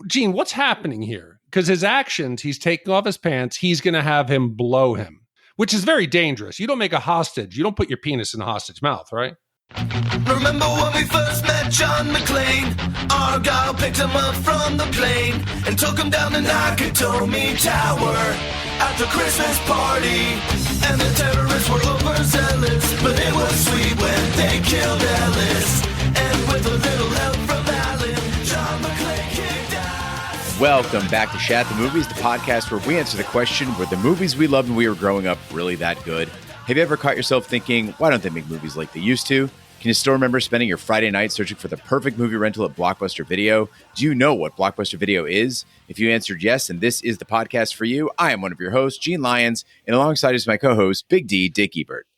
Gene, what's happening here? Because his actions, he's taking off his pants. He's going to have him blow him, which is very dangerous. You don't make a hostage. You don't put your penis in a hostage mouth, right? Remember when we first met John McClane? Argyle picked him up from the plane and took him down the Nakatomi Tower at the Christmas party. And the terrorists were overzealous, but it was sweet when they killed Ellis. And with a little help from Allan, John McClane kicked ass. Welcome back to Shat The Movies, the podcast where we answer the question, were the movies we loved when we were growing up really that good? Have you ever caught yourself thinking, why don't they make movies like they used to? Can you still remember spending your Friday night searching for the perfect movie rental at Blockbuster Video? Do you know what Blockbuster Video is? If you answered yes, then this is the podcast for you. I am one of your hosts, Gene Lyons, and alongside is my co-host, Big D, Dick Ebert.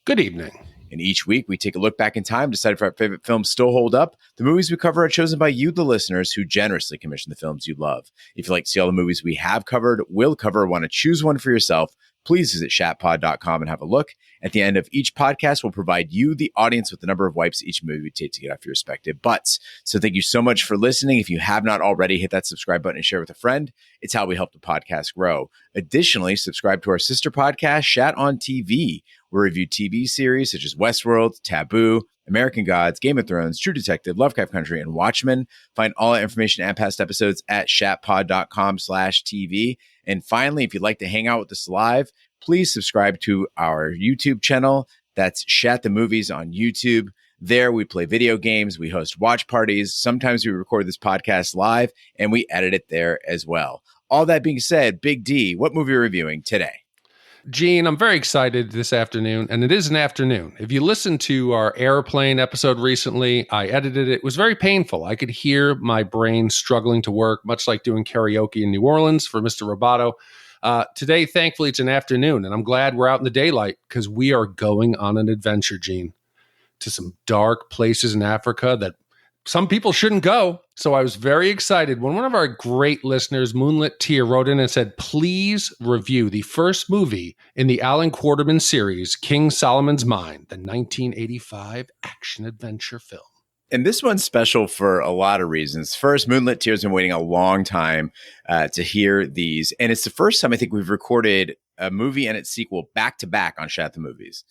Good evening. And each week, we take a look back in time, decide if our favorite films still hold up. The movies we cover are chosen by you, the listeners, who generously commission the films you love. If you'd like to see all the movies we have covered, will cover, or want to choose one for yourself, please visit shatpod.com and have a look. At the end of each podcast, we'll provide you, the audience, with the number of wipes each movie would take to get off your respective butts. So thank you so much for listening. If you have not already, hit that subscribe button and share with a friend. It's how we help the podcast grow. Additionally, subscribe to our sister podcast, Shat on TV. We review TV series such as Westworld, Taboo, American Gods, Game of Thrones, True Detective, Lovecraft Country, and Watchmen. Find all that information and past episodes at shatpod.com/TV. And finally, if you'd like to hang out with us live, please subscribe to our YouTube channel. That's Shat The Movies on YouTube. There we play video games, we host watch parties. Sometimes we record this podcast live and we edit it there as well. All that being said, Big D, what movie are you reviewing today? Gene, I'm very excited this afternoon, and it is an afternoon. If you listened to our airplane episode recently, I edited it. It was very painful. I could hear my brain struggling to work, much like doing karaoke in New Orleans for Mr. Roboto. Today, thankfully, it's an afternoon, and I'm glad we're out in the daylight because we are going on an adventure, Gene, to some dark places in Africa that some people shouldn't go. So I was very excited when one of our great listeners, MoonlitTear, wrote in and said, please review the first movie in the Allan Quatermain series, King Solomon's Mine, the 1985 action-adventure film. And this one's special for a lot of reasons. First, MoonlitTear's been waiting a long time to hear these. And it's the first time I think we've recorded a movie and its sequel back-to-back on Shat The Movies.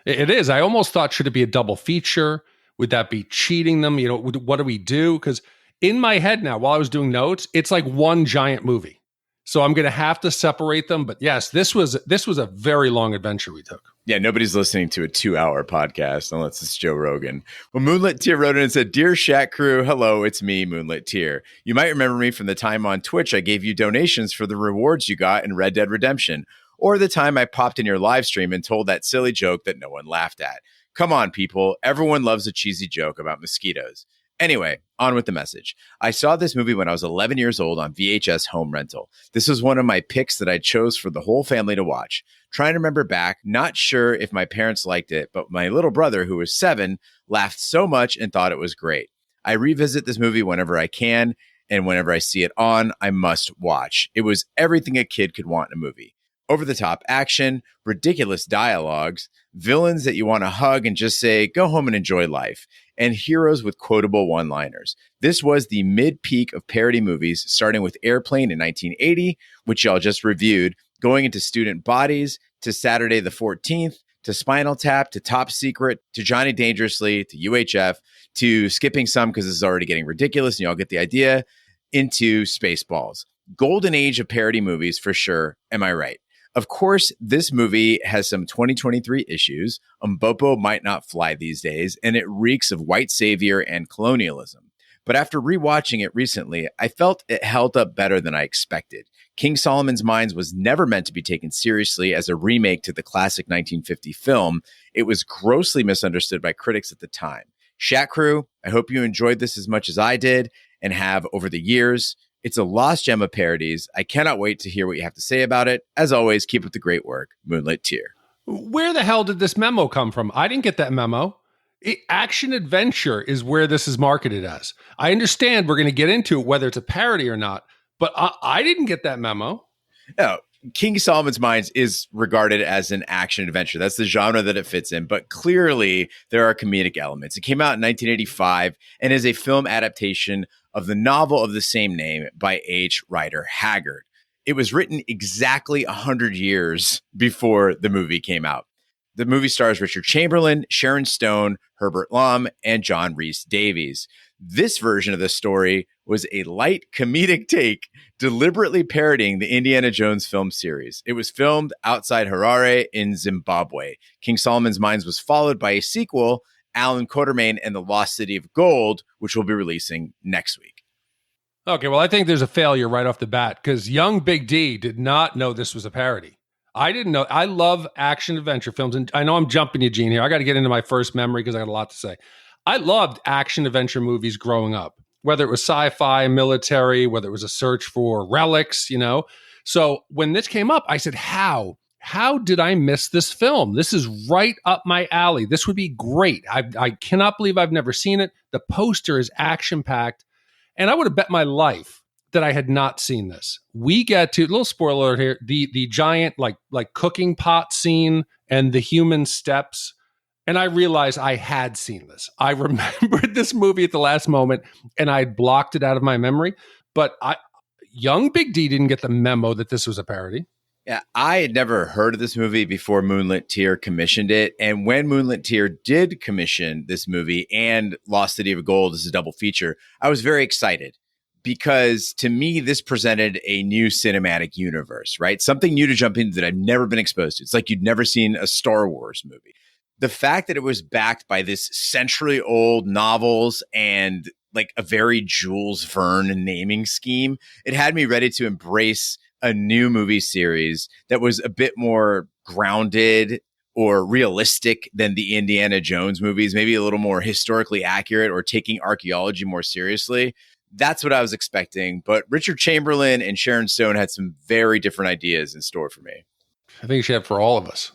It is. I almost thought, should it be a double feature? Would that be cheating them? You know, what do we do? Because in my head now, while I was doing notes, it's like one giant movie. So I'm going to have to separate them. But yes, this was a very long adventure we took. Yeah, nobody's listening to a 2-hour podcast unless it's Joe Rogan. Well, MoonlitTear wrote in and said, Dear Shat Crew, hello, it's me, MoonlitTear. You might remember me from the time on Twitch I gave you donations for the rewards you got in Red Dead Redemption, or the time I popped in your live stream and told that silly joke that no one laughed at. Come on, people. Everyone loves a cheesy joke about mosquitoes. Anyway, on with the message. I saw this movie when I was 11 years old on VHS home rental. This was one of my picks that I chose for the whole family to watch. Trying to remember back, not sure if my parents liked it, but my little brother, who was 7, laughed so much and thought it was great. I revisit this movie whenever I can, and whenever I see it on, I must watch. It was everything a kid could want in a movie. Over-the-top action, ridiculous dialogues, villains that you want to hug and just say, go home and enjoy life, and heroes with quotable one-liners. This was the mid-peak of parody movies, starting with Airplane in 1980, which y'all just reviewed, going into Student Bodies, to Saturday the 14th, to Spinal Tap, to Top Secret, to Johnny Dangerously, to UHF, to skipping some because this is already getting ridiculous and y'all get the idea, into Spaceballs. Golden age of parody movies for sure, am I right? Of course, this movie has some 2023 issues. Mbopo might not fly these days, and it reeks of white savior and colonialism. But after rewatching it recently, I felt it held up better than I expected. King Solomon's Mines was never meant to be taken seriously as a remake to the classic 1950 film. It was grossly misunderstood by critics at the time. Shat Crew, I hope you enjoyed this as much as I did and have over the years. It's a lost gem of parodies. I cannot wait to hear what you have to say about it. As always, keep up the great work. MoonlitTear. Where the hell did this memo come from? I didn't get that memo. Action adventure is where this is marketed as. I understand we're going to get into it, whether it's a parody or not, but I didn't get that memo. No, King Solomon's Mines is regarded as an action adventure. That's the genre that it fits in. But clearly, there are comedic elements. It came out in 1985 and is a film adaptation of the novel of the same name by H. Rider Haggard. It was written exactly 100 years before the movie came out. The movie stars Richard Chamberlain, Sharon Stone, Herbert Lom, and John Rhys-Davies. This version of the story was a light comedic take deliberately parodying the Indiana Jones film series. It was filmed outside Harare in Zimbabwe. King Solomon's Mines was followed by a sequel, Allan, Quatermain, and the Lost City of Gold, which we'll be releasing next week. Okay, well, I think there's a failure right off the bat because young Big D did not know this was a parody. I didn't know. I love action adventure films, and I know I'm jumping you, Gene, here. I got to get into my first memory because I got a lot to say. I loved action adventure movies growing up, whether it was sci-fi, military, whether it was a search for relics, you know. So when this came up, I said, how did I miss this film? This is right up my alley. This would be great. I cannot believe I've never seen it. The poster is action-packed. And I would have bet my life that I had not seen this. We get to, little spoiler alert here, the giant like cooking pot scene and the human steps. And I realized I had seen this. I remembered this movie at the last moment and I had blocked it out of my memory. But young Big D didn't get the memo that this was a parody. Yeah, I had never heard of this movie before MoonlitTear commissioned it. And when MoonlitTear did commission this movie and Lost City of Gold as a double feature, I was very excited because to me, this presented a new cinematic universe, right? Something new to jump into that I've never been exposed to. It's like you'd never seen a Star Wars movie. The fact that it was backed by this century-old novels and like a very Jules Verne naming scheme, it had me ready to embrace a new movie series that was a bit more grounded or realistic than the Indiana Jones movies, maybe a little more historically accurate or taking archaeology more seriously. That's what I was expecting. But Richard Chamberlain and Sharon Stone had some very different ideas in store for me. I think you should have for all of us.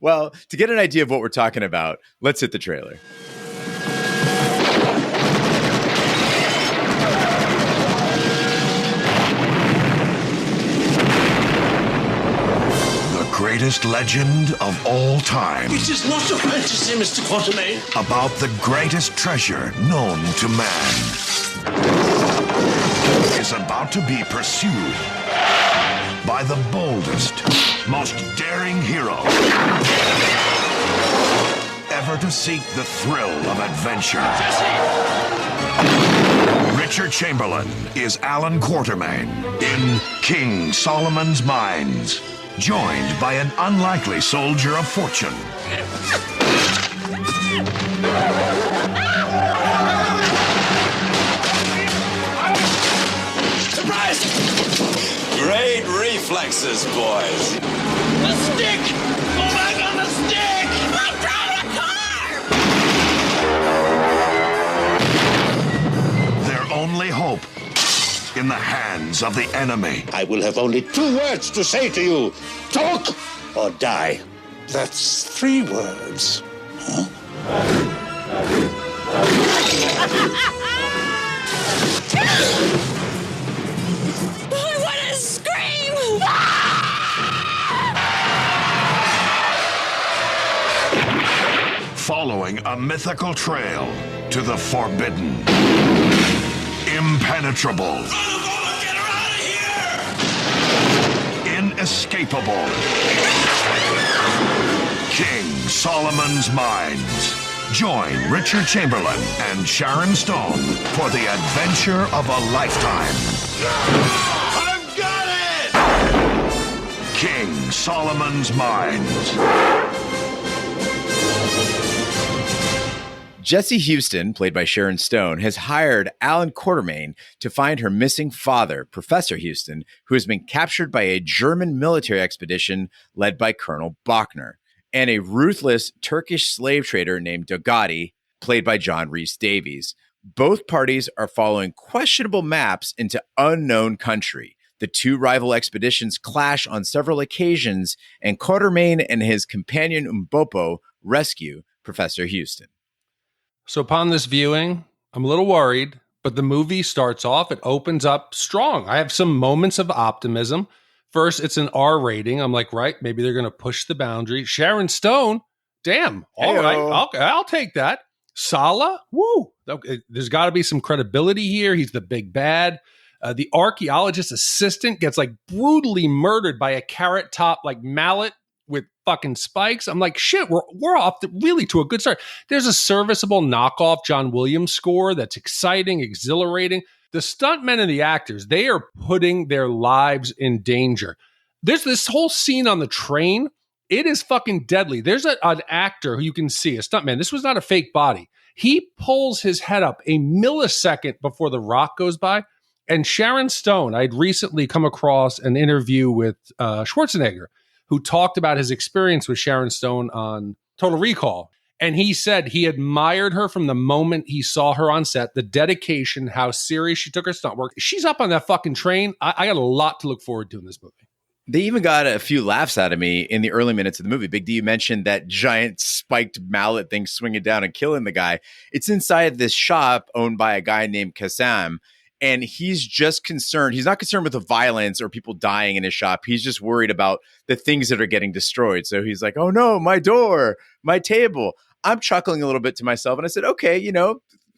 Well, to get an idea of what we're talking about, let's hit the trailer. Greatest legend of all time. It is not a fantasy, Mr. Quatermain. About the greatest treasure known to man is about to be pursued by the boldest, most daring hero ever to seek the thrill of adventure. Richard Chamberlain is Allan Quatermain in King Solomon's Mines, joined by an unlikely soldier of fortune. Surprise! Great reflexes, boys. The stick! Go back on the stick! I'm driving a car! Their only hope in the hands of the enemy. I will have only 2 words to say to you. Talk or die. That's 3 words. Huh? I want to scream! Following a mythical trail to the forbidden, impenetrable, Get her out of here! inescapable. King Solomon's Mines. Join Richard Chamberlain and Sharon Stone for the adventure of a lifetime. I've got it! King Solomon's Mines. Jessie Houston, played by Sharon Stone, has hired Allan Quatermain to find her missing father, Professor Houston, who has been captured by a German military expedition led by Colonel Bachner, and a ruthless Turkish slave trader named Dogati, played by John Rhys-Davies. Both parties are following questionable maps into unknown country. The 2 rival expeditions clash on several occasions, and Quatermain and his companion Umbopo rescue Professor Houston. So upon this viewing, I'm a little worried, but the movie starts off, it opens up strong. I have some moments of optimism. First, it's an R rating. I'm like, right, maybe they're going to push the boundary. Sharon Stone, damn, all right, I'll take that. Sala? Woo! Okay, there's got to be some credibility here. He's the big bad. The archaeologist assistant gets like brutally murdered by a carrot top like mallet with fucking spikes. I'm like, shit, we're off really to a good start. There's a serviceable knockoff John Williams score that's exciting, exhilarating. The stuntmen and the actors, they are putting their lives in danger. There's this whole scene on the train. It is fucking deadly. There's an actor who you can see, a stuntman. This was not a fake body. He pulls his head up a millisecond before the rock goes by. And Sharon Stone, I'd recently come across an interview with Schwarzenegger, who talked about his experience with Sharon Stone on Total Recall. And he said he admired her from the moment he saw her on set, the dedication, how serious she took her stunt work. She's up on that fucking train. I got a lot to look forward to in this movie. They even got a few laughs out of me in the early minutes of the movie. Big D, you mentioned that giant spiked mallet thing swinging down and killing the guy. It's inside this shop owned by a guy named Kassam. And he's just concerned. He's not concerned with the violence or people dying in his shop. He's just worried about the things that are getting destroyed. So he's like, oh no, my door, my table. I'm chuckling a little bit to myself. And I said, okay,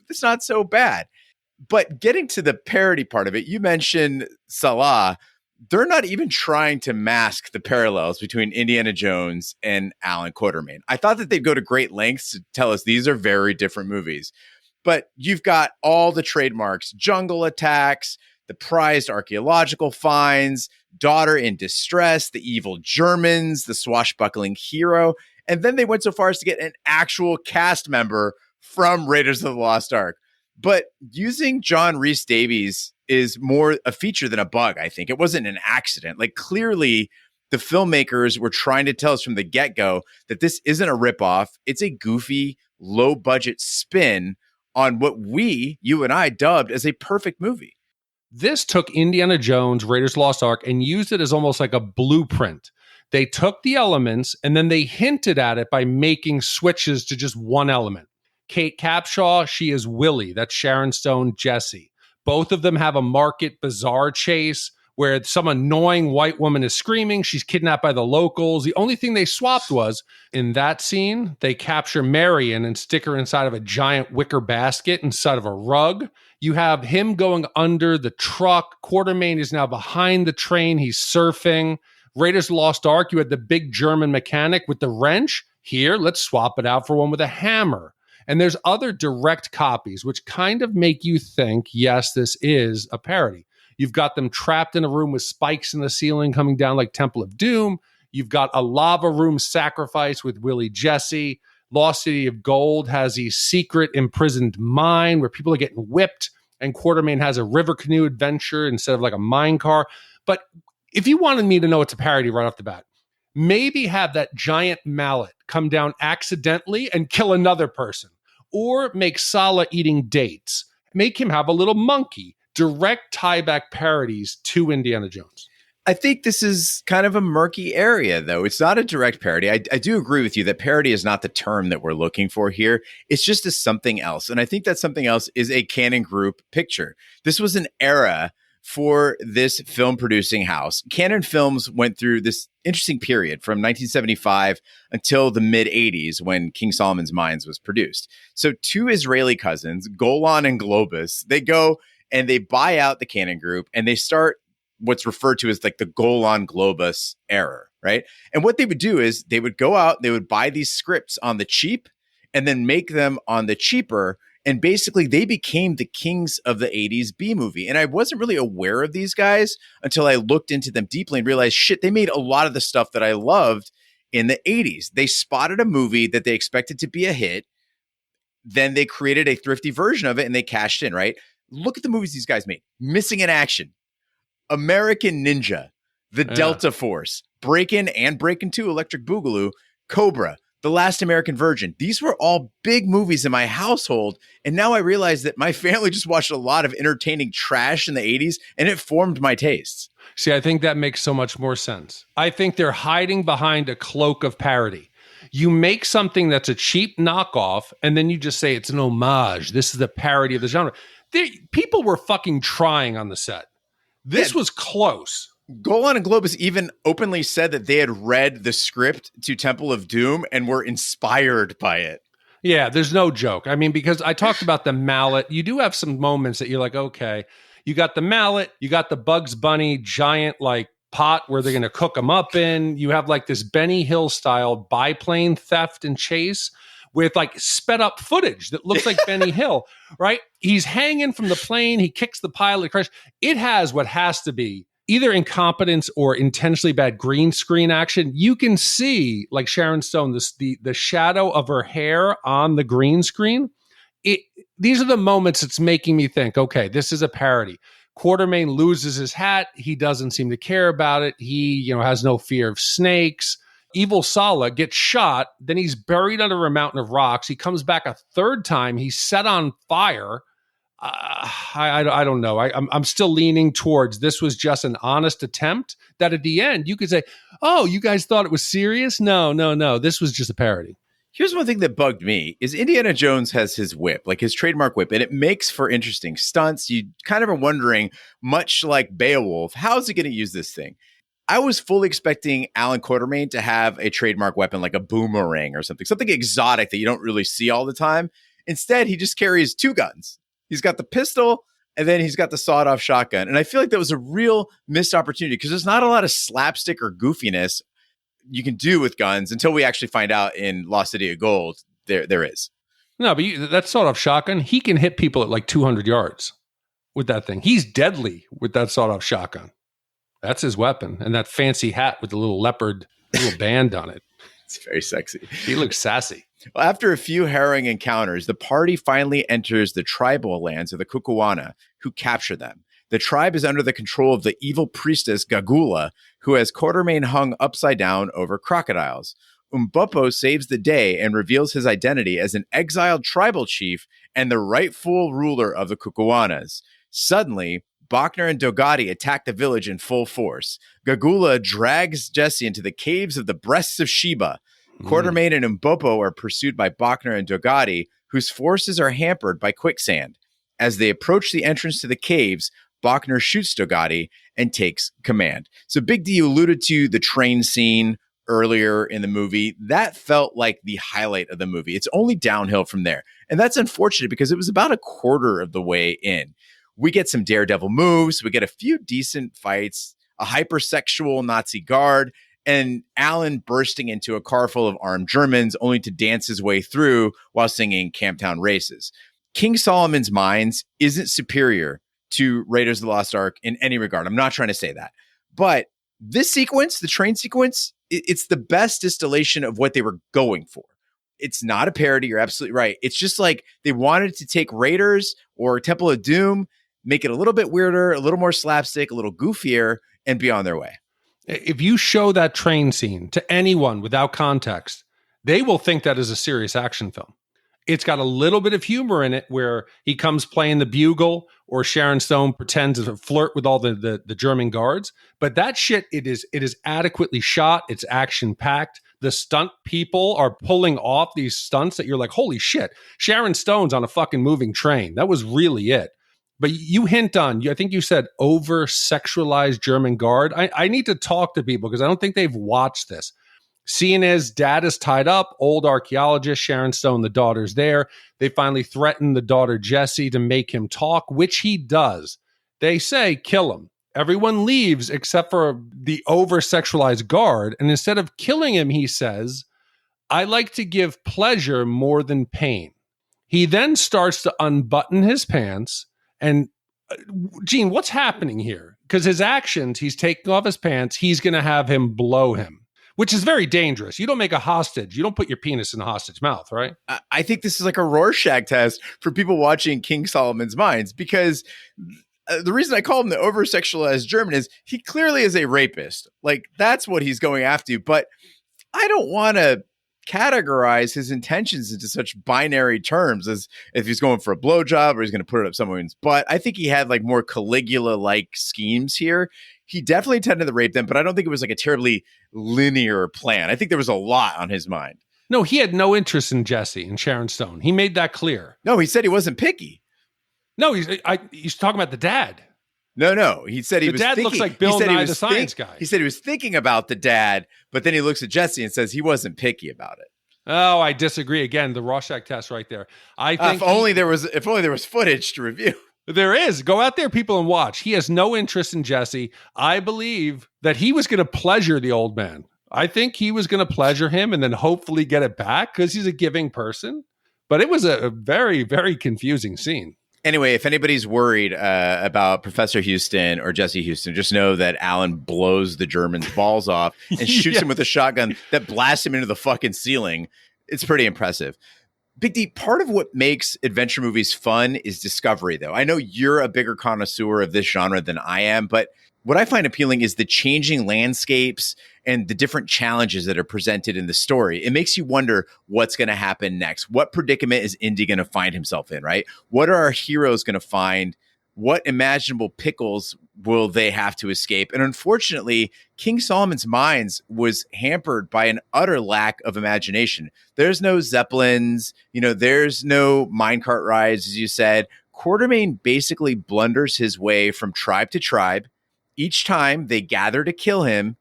it's not so bad. But getting to the parody part of it, you mentioned Salah. They're not even trying to mask the parallels between Indiana Jones and Allan Quatermain. I thought that they'd go to great lengths to tell us these are very different movies. But you've got all the trademarks, jungle attacks, the prized archaeological finds, daughter in distress, the evil Germans, the swashbuckling hero. And then they went so far as to get an actual cast member from Raiders of the Lost Ark. But using John Rhys-Davies is more a feature than a bug, I think. It wasn't an accident. Like, clearly, the filmmakers were trying to tell us from the get-go that this isn't a ripoff. It's a goofy, low-budget spin on what you and I, dubbed as a perfect movie. This took Indiana Jones, Raiders of the Lost Ark, and used it as almost like a blueprint. They took the elements and then they hinted at it by making switches to just one element. Kate Capshaw, she is Willie. That's Sharon Stone, Jesse. Both of them have a market bazaar chase where some annoying white woman is screaming. She's kidnapped by the locals. The only thing they swapped was, in that scene, they capture Marion and stick her inside of a giant wicker basket inside of a rug. You have him going under the truck. Quatermain is now behind the train. He's surfing. Raiders of the Lost Ark, you had the big German mechanic with the wrench. Here, let's swap it out for one with a hammer. And there's other direct copies, which kind of make you think, yes, this is a parody. You've got them trapped in a room with spikes in the ceiling coming down like Temple of Doom. You've got a lava room sacrifice with Willie Jesse. Lost City of Gold has a secret imprisoned mine where people are getting whipped. And Quatermain has a river canoe adventure instead of like a mine car. But if you wanted me to know it's a parody right off the bat, maybe have that giant mallet come down accidentally and kill another person. Or make Sala eating dates. Make him have a little monkey. Direct tieback parodies to Indiana Jones. I think this is kind of a murky area, though. It's not a direct parody. I do agree with you that parody is not the term that we're looking for here. It's just a something else. And I think that something else is a Canon Group picture. This was an era for this film producing house. Canon Films went through this interesting period from 1975 until the mid 80s when King Solomon's Mines was produced. So two Israeli cousins, Golan and Globus, they go and they buy out the Canon Group and they start what's referred to as like the Golan Globus era, right? And what they would do is they would go out, they would buy these scripts on the cheap and then make them on the cheaper. And basically, they became the kings of the 80s B-movie. And I wasn't really aware of these guys until I looked into them deeply and realized, shit, they made a lot of the stuff that I loved in the 80s. They spotted a movie that they expected to be a hit. Then they created a thrifty version of it and they cashed in, right? Look at the movies these guys made. Missing in Action, American Ninja, The Delta Force, Breakin' and Breakin' 2, Electric Boogaloo, Cobra, The Last American Virgin. These were all big movies in my household. And now I realize that my family just watched a lot of entertaining trash in the 80s and it formed my tastes. See, I think that makes so much more sense. I think they're hiding behind a cloak of parody. You make something that's a cheap knockoff and then you just say it's an homage. This is the parody of the genre. People were fucking trying on the set. This was close. Golan and Globus even openly said that they had read the script to Temple of Doom and were inspired by it. Yeah, there's no joke. I mean, because I talked about the mallet. You do have some moments that you're like, okay, you got the mallet, you got the Bugs Bunny giant like pot where they're going to cook them up in. You have like this Benny Hill style biplane theft and chase with like sped up footage that looks like Benny Hill, right? He's hanging from the plane. He kicks the pilot. Crash. It has what has to be either incompetence or intentionally bad green screen action. You can see like Sharon Stone, the shadow of her hair on the green screen. These are the moments it's making me think, okay, this is a parody. Quatermain loses his hat. He doesn't seem to care about it. He, has no fear of snakes. Evil Sala gets shot. Then he's buried under a mountain of rocks. He comes back a third time. He's set on fire. I don't know. I'm still leaning towards this was just an honest attempt that at the end you could say, oh, you guys thought it was serious? No. This was just a parody. Here's one thing that bugged me is Indiana Jones has his whip, like his trademark whip, and it makes for interesting stunts. You kind of are wondering, much like Beowulf, how is he going to use this thing? I was fully expecting Allan Quatermain to have a trademark weapon like a boomerang or something exotic that you don't really see all the time. Instead, he just carries two guns. He's got the pistol and then he's got the sawed-off shotgun. And I feel like that was a real missed opportunity because there's not a lot of slapstick or goofiness you can do with guns until we actually find out in Lost City of Gold there is. No, but that sawed-off shotgun, he can hit people at like 200 yards with that thing. He's deadly with that sawed-off shotgun. That's his weapon. And that fancy hat with the little leopard little band on it. It's very sexy. He looks sassy. Well, after a few harrowing encounters, the party finally enters the tribal lands of the Kukuana, who capture them. The tribe is under the control of the evil priestess Gagula, who has Quatermain hung upside down over crocodiles. Umbopo saves the day and reveals his identity as an exiled tribal chief and the rightful ruler of the Kukuanas. Suddenly, Bachner and Dogati attack the village in full force. Gagula drags Jesse into the caves of the breasts of Sheba. Quatermain and Umbopo are pursued by Bachner and Dogati, whose forces are hampered by quicksand. As they approach the entrance to the caves, Bachner shoots Dogati and takes command. So Big D alluded to the train scene earlier in the movie. That felt like the highlight of the movie. It's only downhill from there. And that's unfortunate because it was about a quarter of the way in. We get some daredevil moves. We get a few decent fights, a hypersexual Nazi guard, and Allan bursting into a car full of armed Germans only to dance his way through while singing Camptown Races. King Solomon's Mines isn't superior to Raiders of the Lost Ark in any regard. I'm not trying to say that. But this sequence, the train sequence, it's the best distillation of what they were going for. It's not a parody. You're absolutely right. It's just like they wanted to take Raiders or Temple of Doom, make it a little bit weirder, a little more slapstick, a little goofier, and be on their way. If you show that train scene to anyone without context, they will think that is a serious action film. It's got a little bit of humor in it where he comes playing the bugle or Sharon Stone pretends to flirt with all the German guards. But that shit, it is adequately shot. It's action packed. The stunt people are pulling off these stunts that you're like, holy shit, Sharon Stone's on a fucking moving train. That was really it. But you hint on, I think you said over-sexualized German guard. I need to talk to people because I don't think they've watched this. Seeing as dad is tied up, old archaeologist, Sharon Stone, the daughter's there. They finally threaten the daughter, Jessie, to make him talk, which he does. They say, kill him. Everyone leaves except for the over-sexualized guard. And instead of killing him, he says, I like to give pleasure more than pain. He then starts to unbutton his pants. And Gene, what's happening here? Because his actions, he's taking off his pants. He's going to have him blow him, which is very dangerous. You don't make a hostage. You don't put your penis in a hostage mouth, right? I think this is like a Rorschach test for people watching King Solomon's Mines, because the reason I call him the over-sexualized German is he clearly is a rapist. Like, that's what he's going after. But I don't want to categorize his intentions into such binary terms as if he's going for a blowjob or he's going to put it up someone's butt. I think he had like more Caligula-like schemes here. He definitely intended to rape them, but I don't think it was like a terribly linear plan. I think there was a lot on his mind. No, he had no interest in Jessie and Sharon Stone. He made that clear. No, he said he wasn't picky. No, he's talking about the dad. No. He said he was thinking. The dad looks like Bill Nye the Science Guy. He said he was thinking about the dad, but then he looks at Jessie and says he wasn't picky about it. Oh, I disagree. Again, the Rorschach test right there. I think if only there was footage to review. There is. Go out there, people, and watch. He has no interest in Jesse. I believe that he was going to pleasure the old man. I think he was going to pleasure him and then hopefully get it back because he's a giving person. But it was a very, very confusing scene. Anyway, if anybody's worried about Professor Houston or Jesse Houston, just know that Allan blows the German's balls off and shoots him with a shotgun that blasts him into the fucking ceiling. It's pretty impressive. Big D, part of what makes adventure movies fun is discovery, though. I know you're a bigger connoisseur of this genre than I am, but what I find appealing is the changing landscapes and the different challenges that are presented in the story. It makes you wonder what's going to happen next. What predicament is Indy going to find himself in, right? What are our heroes going to find? What imaginable pickles will they have to escape? And unfortunately, King Solomon's Mines was hampered by an utter lack of imagination. There's no Zeppelins, there's no minecart rides, as you said. Quatermain basically blunders his way from tribe to tribe. Each time they gather to kill him,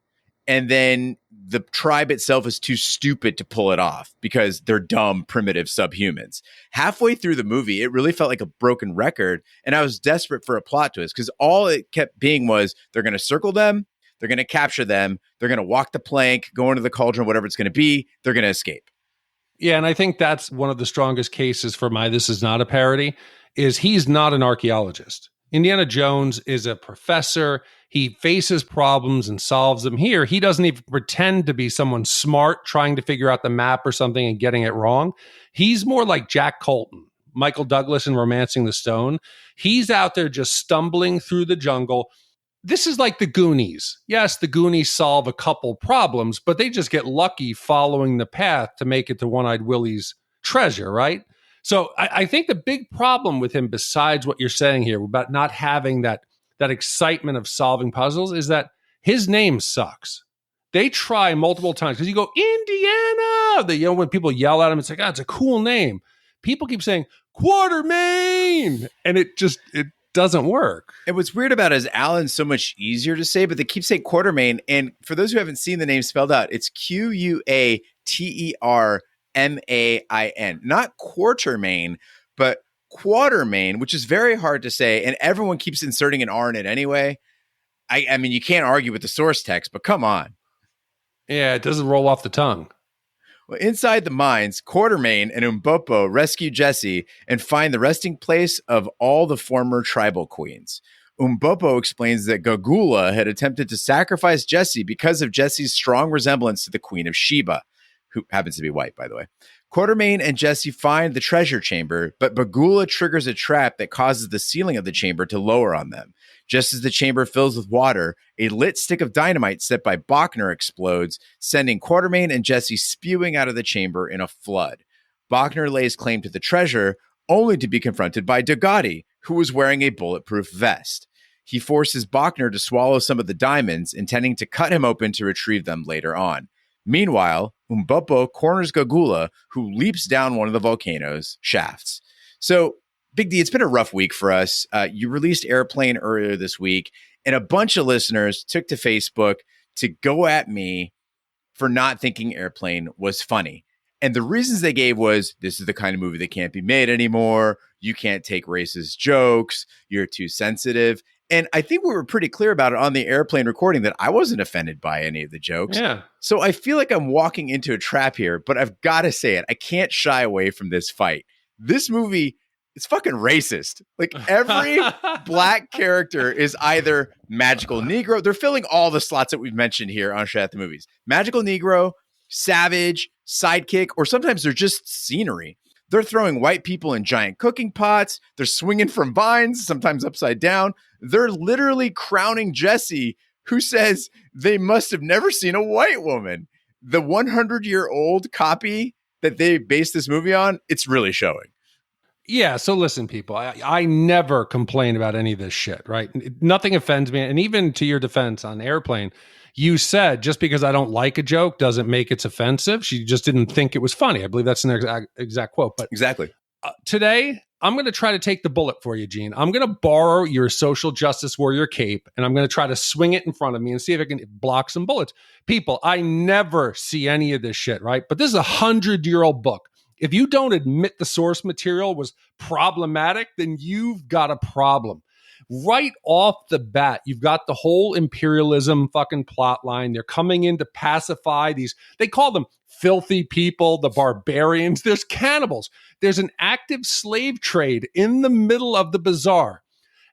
and then the tribe itself is too stupid to pull it off because they're dumb, primitive subhumans. Halfway through the movie, it really felt like a broken record, and I was desperate for a plot twist because all it kept being was they're going to circle them, they're going to capture them, they're going to walk the plank, go into the cauldron, whatever it's going to be, they're going to escape. Yeah, and I think that's one of the strongest cases for my this is not a parody, is he's not an archaeologist. Indiana Jones is a professor. He faces problems and solves them. Here, he doesn't even pretend to be someone smart trying to figure out the map or something and getting it wrong. He's more like Jack Colton, Michael Douglas in Romancing the Stone. He's out there just stumbling through the jungle. This is like the Goonies. Yes, the Goonies solve a couple problems, but they just get lucky following the path to make it to One-Eyed Willie's treasure, right? So I think the big problem with him, besides what you're saying here about not having that excitement of solving puzzles, is that his name sucks. They try multiple times because you go, Indiana. When people yell at him, it's like, it's a cool name. People keep saying Quatermain, and it doesn't work. And what's weird about it is Allan's so much easier to say, but they keep saying Quatermain. And for those who haven't seen the name spelled out, it's Quatermain. Not Quatermain, but Quatermain, which is very hard to say, and everyone keeps inserting an R in it anyway. I mean, you can't argue with the source text, but come on. Yeah, it doesn't roll off the tongue. Well, inside the mines, Quatermain and Umbopo rescue Jesse and find the resting place of all the former tribal queens. Umbopo explains that Gagula had attempted to sacrifice Jesse because of Jesse's strong resemblance to the Queen of Sheba, who happens to be white, by the way. Quatermain and Jesse find the treasure chamber, but Bagula triggers a trap that causes the ceiling of the chamber to lower on them. Just as the chamber fills with water, a lit stick of dynamite set by Bachner explodes, sending Quatermain and Jesse spewing out of the chamber in a flood. Bachner lays claim to the treasure, only to be confronted by Dogati, who was wearing a bulletproof vest. He forces Bachner to swallow some of the diamonds, intending to cut him open to retrieve them later on. Meanwhile, Umbopo corners Gagula, who leaps down one of the volcano's shafts. So, Big D, it's been a rough week for us. You released Airplane earlier this week, and a bunch of listeners took to Facebook to go at me for not thinking Airplane was funny. And the reasons they gave was, this is the kind of movie that can't be made anymore. You can't take racist jokes. You're too sensitive. And I think we were pretty clear about it on the Airplane recording that I wasn't offended by any of the jokes. Yeah. So I feel like I'm walking into a trap here, but I've got to say it. I can't shy away from this fight. This movie, it's fucking racist. Like every black character is either magical Negro. They're filling all the slots that we've mentioned here on Shat The Movies. Magical Negro, savage, sidekick, or sometimes they're just scenery. They're throwing white people in giant cooking pots. They're swinging from vines, sometimes upside down. They're literally crowning Jesse, who says they must have never seen a white woman. The 100-year-old copy that they based this movie on, it's really showing. Yeah, so listen, people, I never complain about any of this shit, right? Nothing offends me. And even to your defense on Airplane, you said just because I don't like a joke doesn't make it offensive. She just didn't think it was funny. I believe that's an exact quote. But exactly. today, I'm going to try to take the bullet for you, Gene. I'm going to borrow your social justice warrior cape, and I'm going to try to swing it in front of me and see if I can block some bullets. People, I never see any of this shit, right? But this is a 100-year-old book. If you don't admit the source material was problematic, then you've got a problem. Right off the bat, you've got the whole imperialism fucking plot line. They're coming in to pacify these, they call them filthy people, the barbarians. There's cannibals. There's an active slave trade in the middle of the bazaar.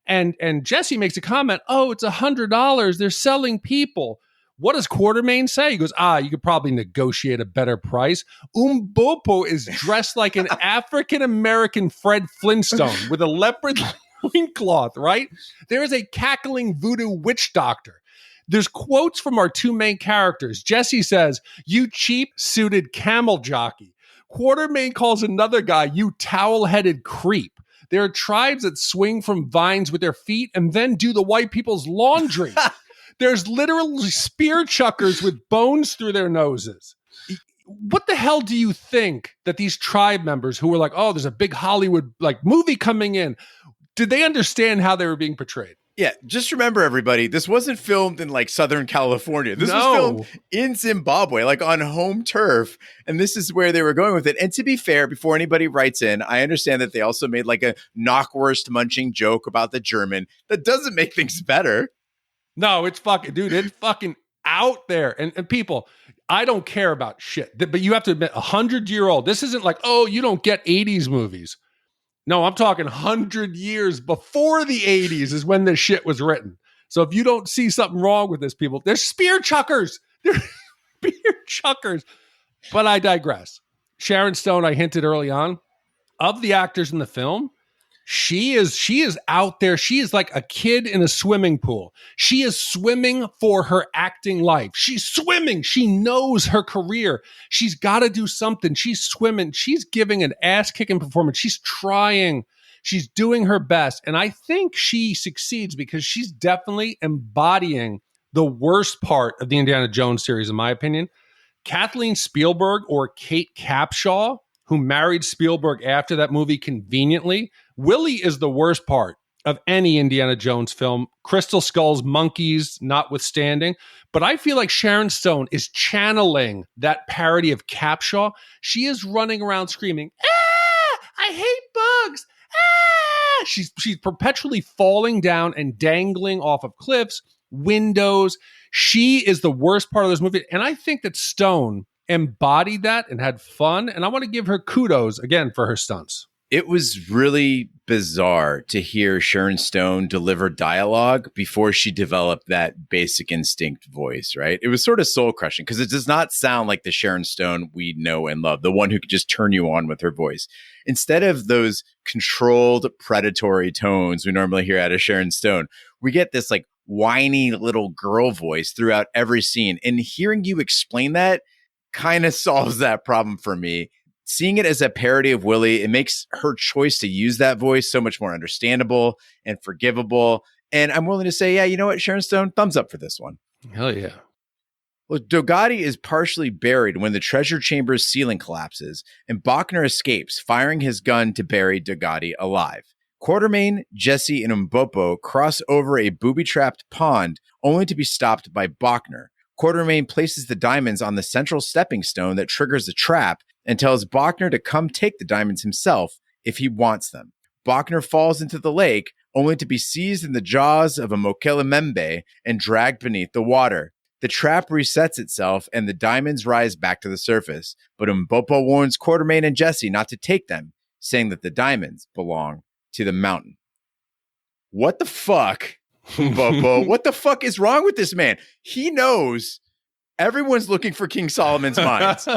And Jesse makes a comment, oh, it's $100. They're selling people. What does Quatermain say? He goes, you could probably negotiate a better price. Umbopo is dressed like an African-American Fred Flintstone with a leopard loincloth, right? There is a cackling voodoo witch doctor. There's quotes from our two main characters. Jesse says, you cheap suited camel jockey. Quatermain calls another guy, you towel-headed creep. There are tribes that swing from vines with their feet and then do the white people's laundry. There's literally spear chuckers with bones through their noses. What the hell do you think that these tribe members who were like, oh, there's a big Hollywood like movie coming in, did they understand how they were being portrayed? Yeah, just remember, everybody, this wasn't filmed in like Southern California. This was filmed in Zimbabwe, like on home turf. And this is where they were going with it. And to be fair, before anybody writes in, I understand that they also made like a knockwurst munching joke about the German. That doesn't make things better. No, it's fucking, dude, it's fucking out there. And people, I don't care about shit. But you have to admit, 100-year-old, this isn't like, oh, you don't get 80s movies. No, I'm talking 100 years before the 80s is when this shit was written. So if you don't see something wrong with this, people, they're spear chuckers. They're spear chuckers. But I digress. Sharon Stone, I hinted early on, of the actors in the film, she is out there. She is like a kid in a swimming pool. She is swimming for her acting life. She's swimming. She knows her career. She's got to do something. She's swimming. She's giving an ass-kicking performance. She's trying. She's doing her best. And I think she succeeds because she's definitely embodying the worst part of the Indiana Jones series, in my opinion. Kathleen Spielberg, or Kate Capshaw, who married Spielberg after that movie conveniently. Willie is the worst part of any Indiana Jones film, Crystal Skull's monkeys notwithstanding. But I feel like Sharon Stone is channeling that parody of Capshaw. She is running around screaming, I hate bugs. She's perpetually falling down and dangling off of cliffs, windows. She is the worst part of this movie. And I think that Stone embodied that and had fun. And I want to give her kudos again for her stunts. It was really bizarre to hear Sharon Stone deliver dialogue before she developed that Basic Instinct voice, right? It was sort of soul crushing because it does not sound like the Sharon Stone we know and love, the one who could just turn you on with her voice. Instead of those controlled predatory tones we normally hear out of Sharon Stone, we get this like whiny little girl voice throughout every scene. And hearing you explain that kind of solves that problem for me. Seeing it as a parody of Willie, it makes her choice to use that voice so much more understandable and forgivable. And I'm willing to say, yeah, you know what, Sharon Stone, thumbs up for this one. Hell yeah. Well, Dogati is partially buried when the treasure chamber's ceiling collapses, and Bachner escapes, firing his gun to bury Dogati alive. Quatermain, Jesse, and Umbopo cross over a booby-trapped pond, only to be stopped by Bachner. Quatermain places the diamonds on the central stepping stone that triggers the trap, and tells Bachner to come take the diamonds himself if he wants them. Bachner falls into the lake, only to be seized in the jaws of a Mokelemembe and dragged beneath the water. The trap resets itself, and the diamonds rise back to the surface. But Umbopo warns Quatermain and Jesse not to take them, saying that the diamonds belong to the mountain. What the fuck, Umbopo? What the fuck is wrong with this man? He knows everyone's looking for King Solomon's mines.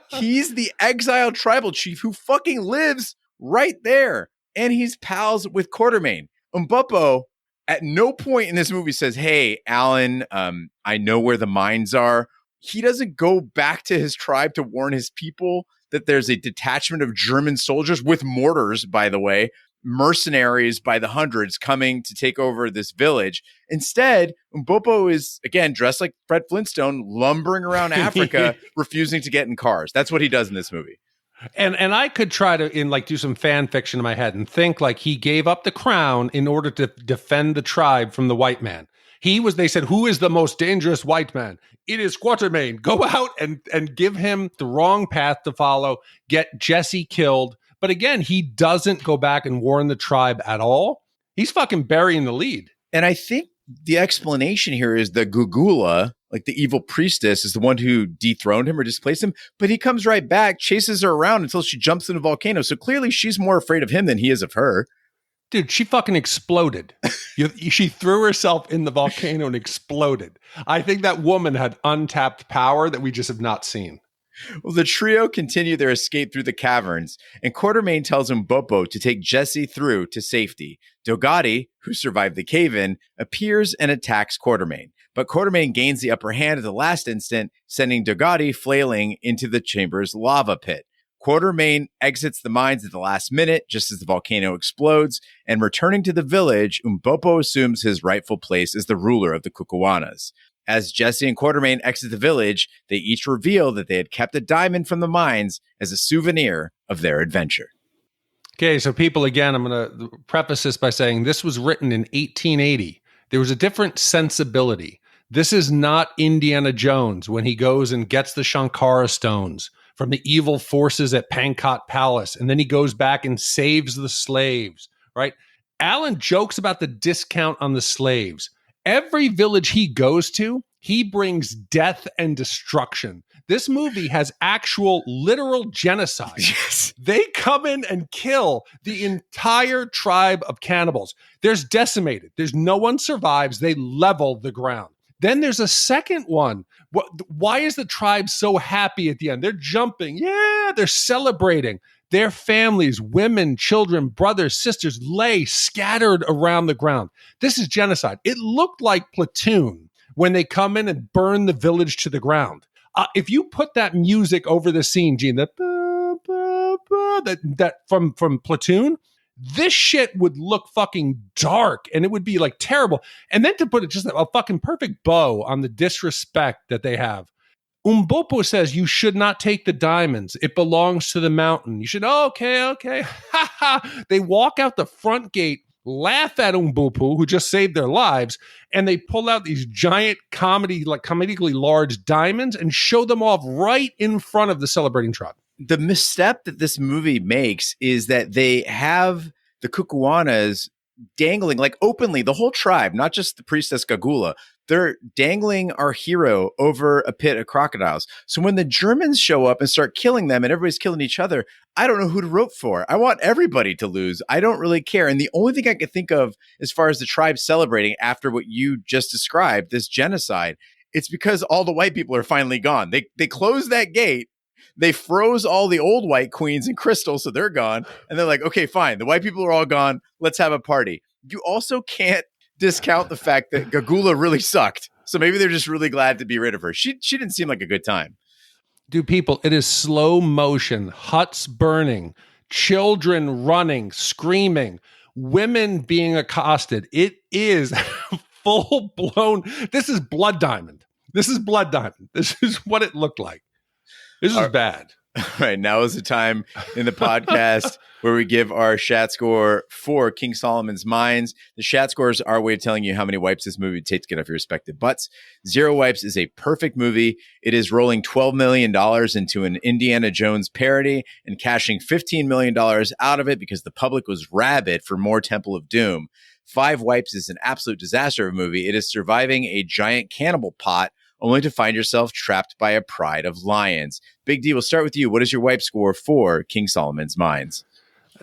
He's the exiled tribal chief who fucking lives right there. And he's pals with Quatermain. Umbopo at no point in this movie says, hey, Allan, I know where the mines are. He doesn't go back to his tribe to warn his people that there's a detachment of German soldiers with mortars, by the way, mercenaries by the hundreds coming to take over this village. Instead, Umbopo is, again, dressed like Fred Flintstone, lumbering around Africa, refusing to get in cars. That's what he does in this movie. And I could try to do some fan fiction in my head and think like he gave up the crown in order to defend the tribe from the white man. They said, who is the most dangerous white man? It is Quatermain. Go out and give him the wrong path to follow, get Jesse killed. But again, he doesn't go back and warn the tribe at all. He's fucking burying the lead. And I think the explanation here is the Gugula, like the evil priestess, is the one who dethroned him or displaced him. But he comes right back, chases her around until she jumps in a volcano. So clearly she's more afraid of him than he is of her. Dude, she fucking exploded. She threw herself in the volcano and exploded. I think that woman had untapped power that we just have not seen. Well, the trio continue their escape through the caverns, and Quatermain tells Umbopo to take Jesse through to safety. Dogati, who survived the cave-in, appears and attacks Quatermain, but Quatermain gains the upper hand at the last instant, sending Dogati flailing into the chamber's lava pit. Quatermain exits the mines at the last minute, just as the volcano explodes, and returning to the village, Umbopo assumes his rightful place as the ruler of the Kukuanas. As Jesse and Quatermain exit the village, they each reveal that they had kept a diamond from the mines as a souvenir of their adventure. Okay, so people, again, I'm going to preface this by saying this was written in 1880. There was a different sensibility. This is not Indiana Jones when he goes and gets the Shankara stones from the evil forces at Pankot Palace, and then he goes back and saves the slaves, right? Allan jokes about the discount on the slaves. Every village he goes to, he brings death and destruction. This movie has actual literal genocide. Yes. They come in and kill the entire tribe of cannibals. There's decimated. There's no one survives. They level the ground. Then there's a second one. Why is the tribe so happy at the end? They're jumping. Yeah, they're celebrating. Their families, women, children, brothers, sisters lay scattered around the ground. This is genocide. It looked like Platoon when they come in and burn the village to the ground. If you put that music over the scene, Gene, that from Platoon, this shit would look fucking dark and it would be like terrible. And then to put it just a fucking perfect bow on the disrespect that they have. Umbopo says you should not take the diamonds. It belongs to the mountain. You should, okay. Ha ha. They walk out the front gate, laugh at Umbopo, who just saved their lives, and they pull out these giant comedically large diamonds and show them off right in front of the celebrating tribe. The misstep that this movie makes is that they have the Kukuanas dangling, like openly, the whole tribe, not just the priestess Gagula. They're dangling our hero over a pit of crocodiles. So when the Germans show up and start killing them and everybody's killing each other, I don't know who to root for. I want everybody to lose. I don't really care. And the only thing I could think of as far as the tribe celebrating after what you just described, this genocide, it's because all the white people are finally gone. They closed that gate. They froze all the old white queens and crystals, so they're gone. And they're like, okay, fine. The white people are all gone. Let's have a party. You also can't discount the fact that Gagula really sucked. So maybe they're just really glad to be rid of her. She didn't seem like a good time. Dude, people, it is slow motion, huts burning, children running, screaming, women being accosted. It is full blown. This is Blood Diamond. This is what it looked like. This is bad. All right, now is the time in the podcast where we give our Shat score for King Solomon's Mines. The Shat score is our way of telling you how many wipes this movie would take to get off your respective butts. 0 wipes is a perfect movie. It is rolling $12 million into an Indiana Jones parody and cashing $15 million out of it because the public was rabid for more Temple of Doom. 5 wipes is an absolute disaster of a movie. It is surviving a giant cannibal pot only to find yourself trapped by a pride of lions. Big D, we'll start with you. What is your wipe score for King Solomon's Mines?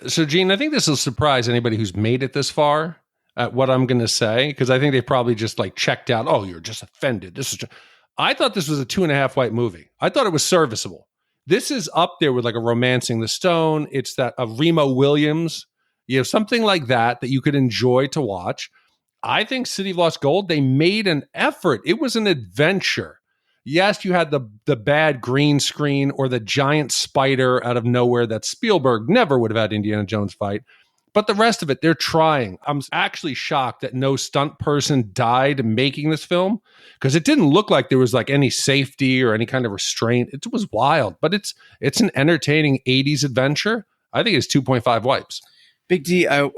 So, Gene, I think this will surprise anybody who's made it this far at what I'm going to say, because I think they probably just like checked out. Oh, you're just offended. I thought this was a 2.5 wipe movie. I thought it was serviceable. This is up there with like a Romancing the Stone. It's that of Remo Williams, something like that you could enjoy to watch. I think City of Lost Gold, they made an effort. It was an adventure. Yes, you had the bad green screen or the giant spider out of nowhere that Spielberg never would have had Indiana Jones fight. But the rest of it, they're trying. I'm actually shocked that no stunt person died making this film, because it didn't look like there was like any safety or any kind of restraint. It was wild, but it's an entertaining 80s adventure. I think it's 2.5 wipes. Big D, I want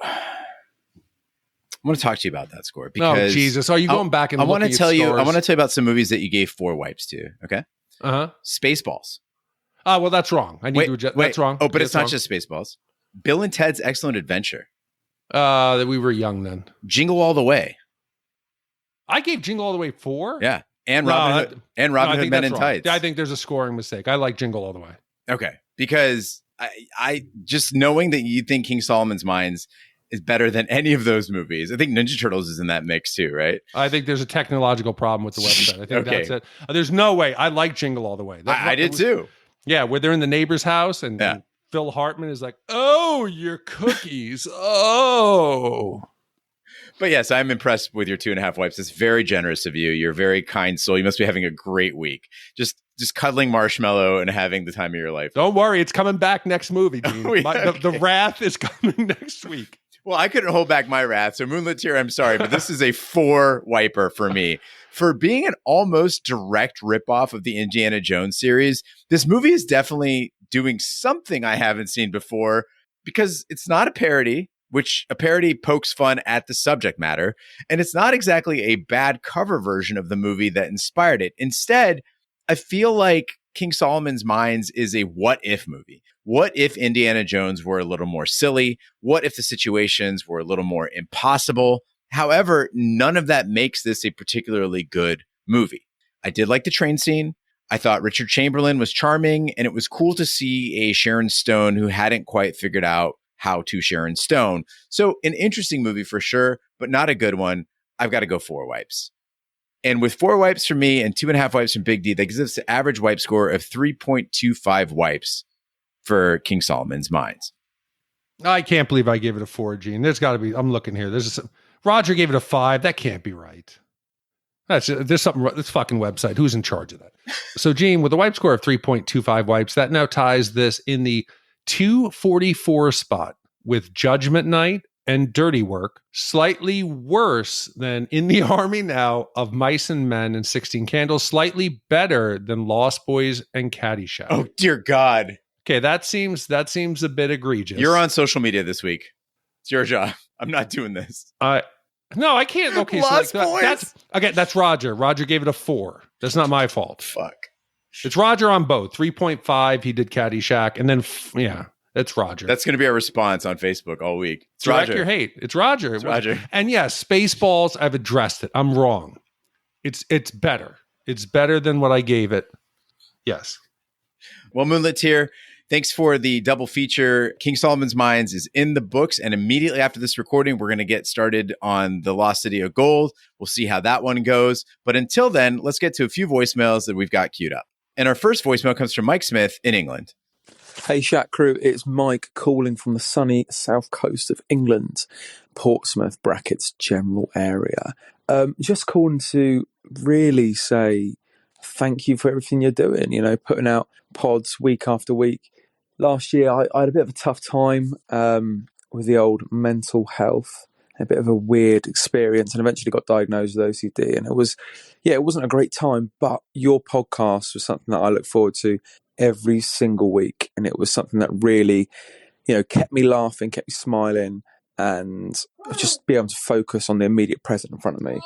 to talk to you about that score, because Jesus, are you going back and I want to tell you about some movies that you gave 4 wipes to. Okay. Spaceballs. Oh, well, that's wrong. I need to adjust. That's wrong. Oh, but it's not just Spaceballs. Bill and Ted's Excellent Adventure. That we were young then. Jingle All the Way. I gave Jingle All the Way 4. Yeah, and Robin Hood Men in Tights. I think there's a scoring mistake. I like Jingle All the Way. Okay, because I just knowing that you think King Solomon's Mines is better than any of those movies. I think Ninja Turtles is in that mix too, right? I think there's a technological problem with the website. I think that's it. There's no way. I like Jingle All the Way. I did too. Yeah, where they're in the neighbor's house and Phil Hartman is like, "Oh, your cookies. Oh." But yes, I'm impressed with your 2.5 wipes. It's very generous of you. You're a very kind soul. You must be having a great week. Just cuddling Marshmallow and having the time of your life. Don't worry, it's coming back next movie, Dean. The Wrath is coming next week. Well, I couldn't hold back my wrath. So MoonlitTear, I'm sorry, but this is a 4 wiper for me. For being an almost direct ripoff of the Indiana Jones series, this movie is definitely doing something I haven't seen before, because it's not a parody, which a parody pokes fun at the subject matter. And it's not exactly a bad cover version of the movie that inspired it. Instead, I feel like King Solomon's Mines is a what if movie. What if Indiana Jones were a little more silly? What if the situations were a little more impossible? However, none of that makes this a particularly good movie. I did like the train scene. I thought Richard Chamberlain was charming, and it was cool to see a Sharon Stone who hadn't quite figured out how to Sharon Stone. So an interesting movie for sure, but not a good one. I've got to go 4 wipes. And with 4 wipes from me and 2.5 wipes from Big D, that gives us an average wipe score of 3.25 wipes for King Solomon's Mines. I can't believe I gave it a 4, Gene. There's got to be, I'm looking here. Roger gave it a 5. That can't be right. There's something, this fucking website. Who's in charge of that? So, Gene, with a wipe score of 3.25 wipes, that now ties this in the 244 spot with Judgment Night and Dirty Work, slightly worse than In the Army Now of Mice and Men and 16 Candles, slightly better than Lost Boys and Caddyshack. Oh, dear God. Okay, that seems a bit egregious. You're on social media this week. It's your job. I'm not doing this. No, I can't. Okay, Lost so Boys. That's Roger. Roger gave it a 4. That's not my fault. Fuck. It's Roger on both. 3.5. He did Caddyshack, and then it's Roger. That's going to be our response on Facebook all week. It's Direct Roger. your hate. It's Roger. It's Roger. And yes, Spaceballs. I've addressed it. I'm wrong. It's better. It's better than what I gave it. Yes. Well, MoonlitTear, thanks for the double feature. King Solomon's Mines is in the books, and immediately after this recording, we're going to get started on The Lost City of Gold. We'll see how that one goes. But until then, let's get to a few voicemails that we've got queued up. And our first voicemail comes from Mike Smith in England. Hey, Shat Crew, it's Mike calling from the sunny south coast of England, Portsmouth brackets general area. Just calling to really say thank you for everything you're doing, putting out pods week after week. Last year, I had a bit of a tough time with the old mental health, a bit of a weird experience, and eventually got diagnosed with OCD. And it wasn't a great time, but your podcast was something that I look forward to every single week. And it was something that really, kept me laughing, kept me smiling, and just be able to focus on the immediate present in front of me.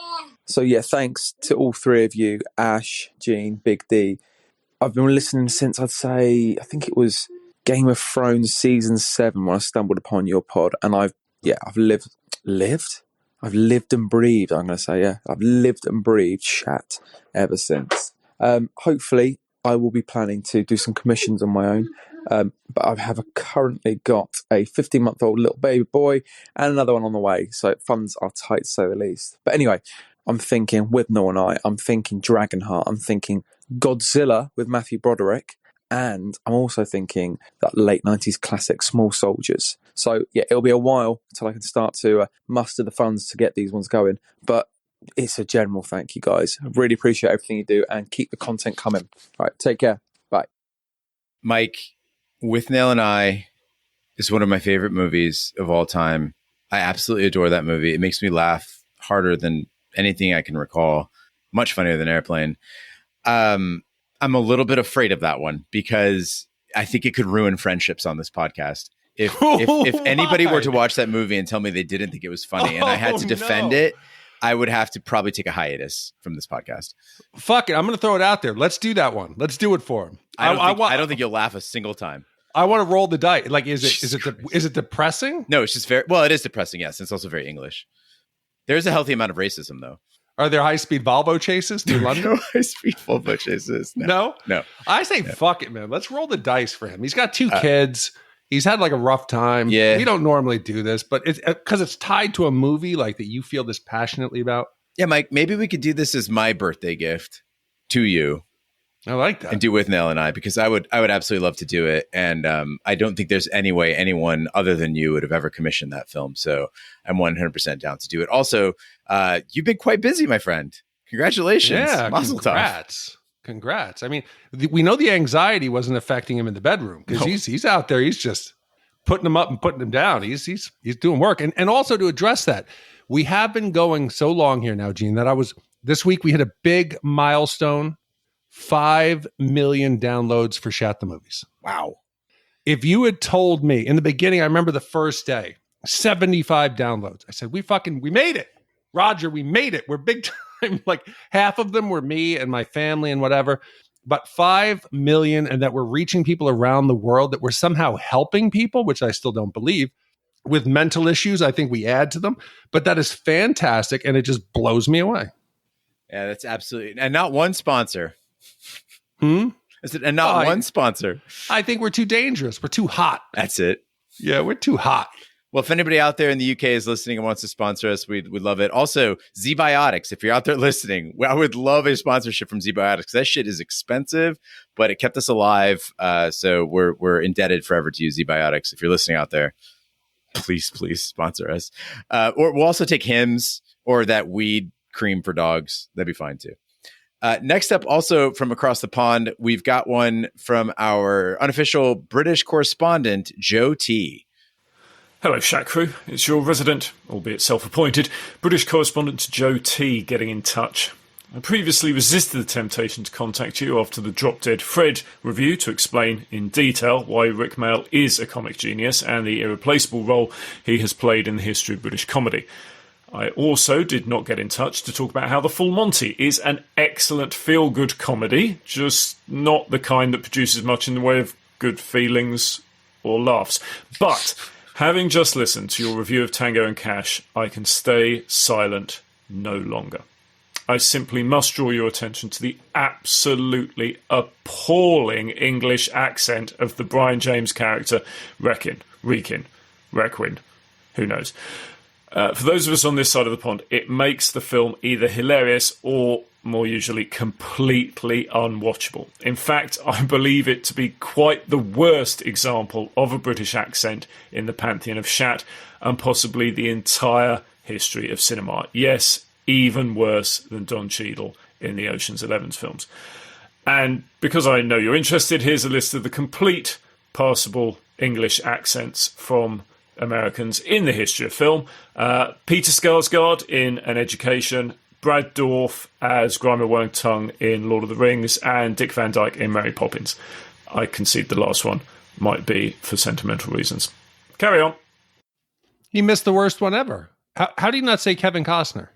So yeah, thanks to all 3 of you, Ash, Gene, Big D. I've been listening since I think it was Game of Thrones season 7 when I stumbled upon your pod, and I've lived and breathed. I'm going to say, I've lived and breathed Shat ever since. Hopefully, I will be planning to do some commissions on my own, but I have currently got a 15-month-old little baby boy and another one on the way, so funds are tight, to say the least. But anyway, I'm thinking with Noah and I'm thinking Dragonheart, I'm thinking Godzilla with Matthew Broderick, and I'm also thinking that late 90s classic Small Soldiers. So yeah, it'll be a while until I can start to muster the funds to get these ones going, but it's a general thank you, guys. I really appreciate everything you do, and keep the content coming. All right, take care. Bye. Mike, Withnail and I is one of my favorite movies of all time. I absolutely adore that movie. It makes me laugh harder than anything I can recall. Much funnier than Airplane. I'm a little bit afraid of that one because I think it could ruin friendships on this podcast. If anybody were to watch that movie and tell me they didn't think it was funny and I had to defend it, I would have to probably take a hiatus from this podcast. Fuck it. I'm going to throw it out there. Let's do that one. Let's do it for him. I don't think you'll laugh a single time. I want to roll the dice. Like, is it depressing? No, it's just it is depressing. Yes. It's also very English. There's a healthy amount of racism though. Are there high-speed Volvo chases through London? No high-speed Volvo chases. No. I say, fuck it, man. Let's roll the dice for him. He's got 2 kids. He's had like a rough time. Yeah. We don't normally do this, but it's because it's tied to a movie like that you feel this passionately about. Yeah, Mike, maybe we could do this as my birthday gift to you. I like that. And do it with Nell and I, because I would absolutely love to do it. And I don't think there's any way anyone other than you would have ever commissioned that film. So I'm 100% down to do it. Also, you've been quite busy, my friend. Congratulations. Yeah, Mazel tov. Congrats. I mean, we know the anxiety wasn't affecting him in the bedroom because he's out there. He's just putting them up and putting them down. He's doing work. And also to address that, we have been going so long here now, Gene, that this week we hit a big milestone, 5 million downloads for Shat The Movies. Wow. If you had told me in the beginning, I remember the first day, 75 downloads. I said, we made it. Roger, we made it. We're big time. Like half of them were me and my family and whatever, but 5 million, and that we're reaching people around the world, that we're somehow helping people, which I still don't believe, with mental issues. I think we add to them, but that is fantastic. And it just blows me away. Yeah, that's absolutely. And not one sponsor. I said, and not one sponsor. I think we're too dangerous. We're too hot. That's it. Yeah, we're too hot. Well, if anybody out there in the UK is listening and wants to sponsor us, we'd love it. Also, Z-Biotics, if you're out there listening, I would love a sponsorship from Z-Biotics. That shit is expensive, but it kept us alive. So we're indebted forever to you, Z-Biotics. If you're listening out there, please sponsor us. Or we'll also take Hims or that weed cream for dogs. That'd be fine too. Next up, also from across the pond, we've got one from our unofficial British correspondent, Joe T. Hello, Shat Crew. It's your resident, albeit self-appointed, British correspondent Joe T getting in touch. I previously resisted the temptation to contact you after the Drop Dead Fred review to explain in detail why Rick Mayall is a comic genius and the irreplaceable role he has played in the history of British comedy. I also did not get in touch to talk about how The Full Monty is an excellent feel-good comedy, just not the kind that produces much in the way of good feelings or laughs. But having just listened to your review of Tango and Cash, I can stay silent no longer. I simply must draw your attention to the absolutely appalling English accent of the Brian James character, Requin, who knows. For those of us on this side of the pond, it makes the film either hilarious or, more usually, completely unwatchable. In fact, I believe it to be quite the worst example of a British accent in the pantheon of Shat, and possibly the entire history of cinema. Yes, even worse than Don Cheadle in the Ocean's 11 films. And because I know you're interested, here's a list of the complete passable English accents from Americans in the history of film. Peter Skarsgård in An Education, Brad Dourif as Grima Wormtongue in Lord of the Rings, and Dick Van Dyke in Mary Poppins. I concede the last one might be for sentimental reasons. Carry on. He missed the worst one ever. How do you not say Kevin Costner?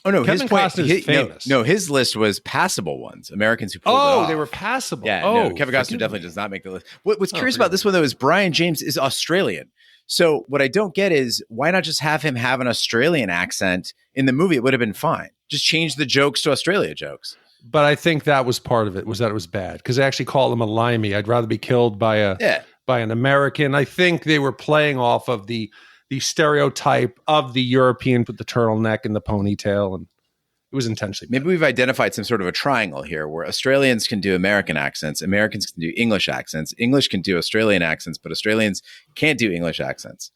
Oh, no. Kevin Costner is famous. No, his list was passable ones. Americans who pulled it off. They were passable. Yeah, no, Kevin Costner definitely does not make the list. What's curious about this one, though, is Brian James is Australian. So what I don't get is, why not just have him have an Australian accent in the movie? It would have been fine. Just change the jokes to Australia jokes. But I think that was part of it, was that it was bad. Because they actually call him a limey. I'd rather be killed by an American. I think they were playing off of the stereotype of the European with the turtleneck and the ponytail, and it was intentionally bad. Maybe we've identified some sort of a triangle here where Australians can do American accents, Americans can do English accents, English can do Australian accents, but Australians can't do English accents.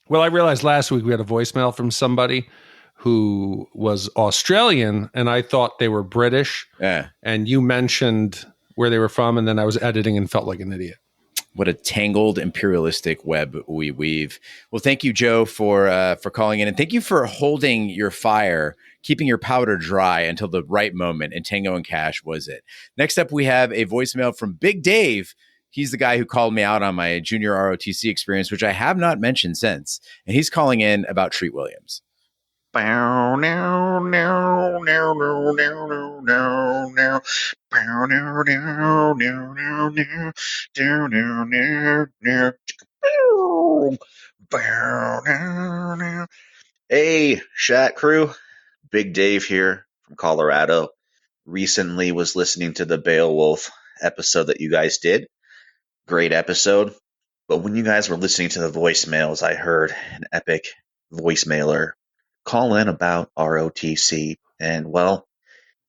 Well, I realized last week we had a voicemail from somebody who was Australian, and I thought they were British. Yeah. And you mentioned where they were from, and then I was editing and felt like an idiot. What a tangled imperialistic web we weave. Well, thank you, Joe, for calling in, and thank you for holding your fire, keeping your powder dry until the right moment. And Tango and Cash was it. Next up, we have a voicemail from Big Dave. He's the guy who called me out on my junior ROTC experience, which I have not mentioned since. And he's calling in about Treat Williams. Hey, Shat Crew. Big Dave here from Colorado. Recently was listening to the Beowulf episode that you guys did. Great episode. But when you guys were listening to the voicemails, I heard an epic voicemailer call in about ROTC. And, well,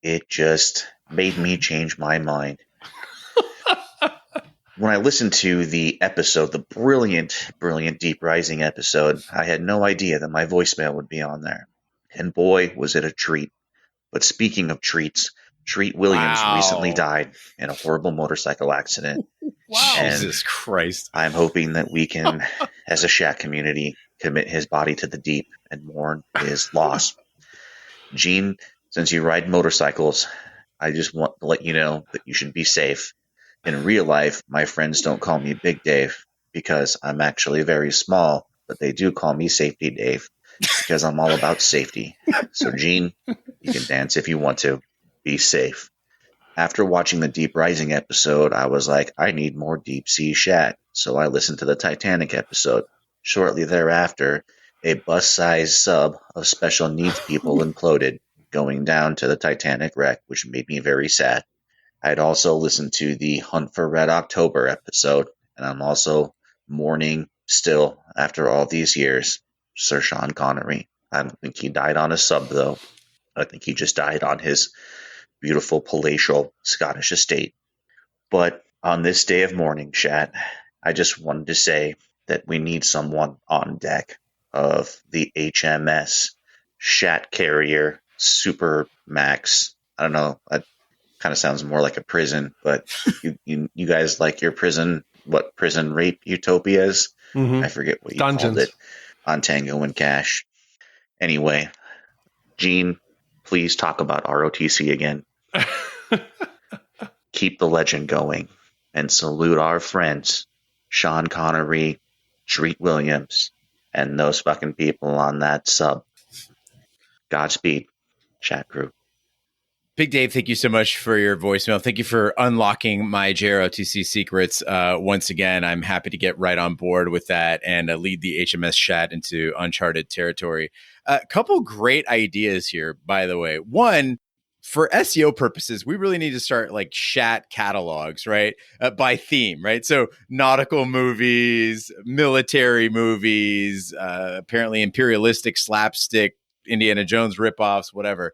it just made me change my mind. When I listened to the episode, the brilliant Deep Rising episode, I had no idea that my voicemail would be on there. And boy, was it a treat. But speaking of treats, Treat Williams recently died in a horrible motorcycle accident. Wow. And Jesus Christ. I'm hoping that we can, as a Shat community, commit his body to the deep and mourn his loss. Gene, since you ride motorcycles, I just want to let you know that you should be safe. In real life, my friends don't call me Big Dave because I'm actually very small, but they do call me Safety Dave because I'm all about safety. So, Gene, you can dance if you want to. Be safe. After watching the Deep Rising episode, I was like, I need more deep sea Shat. So I listened to the Titanic episode. Shortly thereafter, a bus-sized sub of special needs people imploded, going down to the Titanic wreck, which made me very sad. I'd also listened to the Hunt for Red October episode, and I'm also mourning still, after all these years, Sir Sean Connery. I don't think he died on a sub, though. I think he just died on his beautiful palatial Scottish estate. But on this day of mourning, Shat, I just wanted to say that we need someone on deck of the HMS Shat Carrier Super Max. I don't know. That kind of sounds more like a prison, but you guys like your prison, what prison rape utopias? Mm-hmm. I forget what you called it on Tango and Cash. Anyway, Gene, please talk about ROTC again. Keep the legend going and salute our friends, Sean Connery, Treat Williams, and those fucking people on that sub. Godspeed, Shat Crew. Big Dave, thank you so much for your voicemail. Thank you for unlocking my JROTC secrets. Once again, I'm happy to get right on board with that and lead the HMS Shat into uncharted territory. A couple great ideas here, by the way. One, for SEO purposes, we really need to start like Shat catalogs, right? By theme, right? So nautical movies, military movies, apparently imperialistic slapstick, Indiana Jones ripoffs, whatever.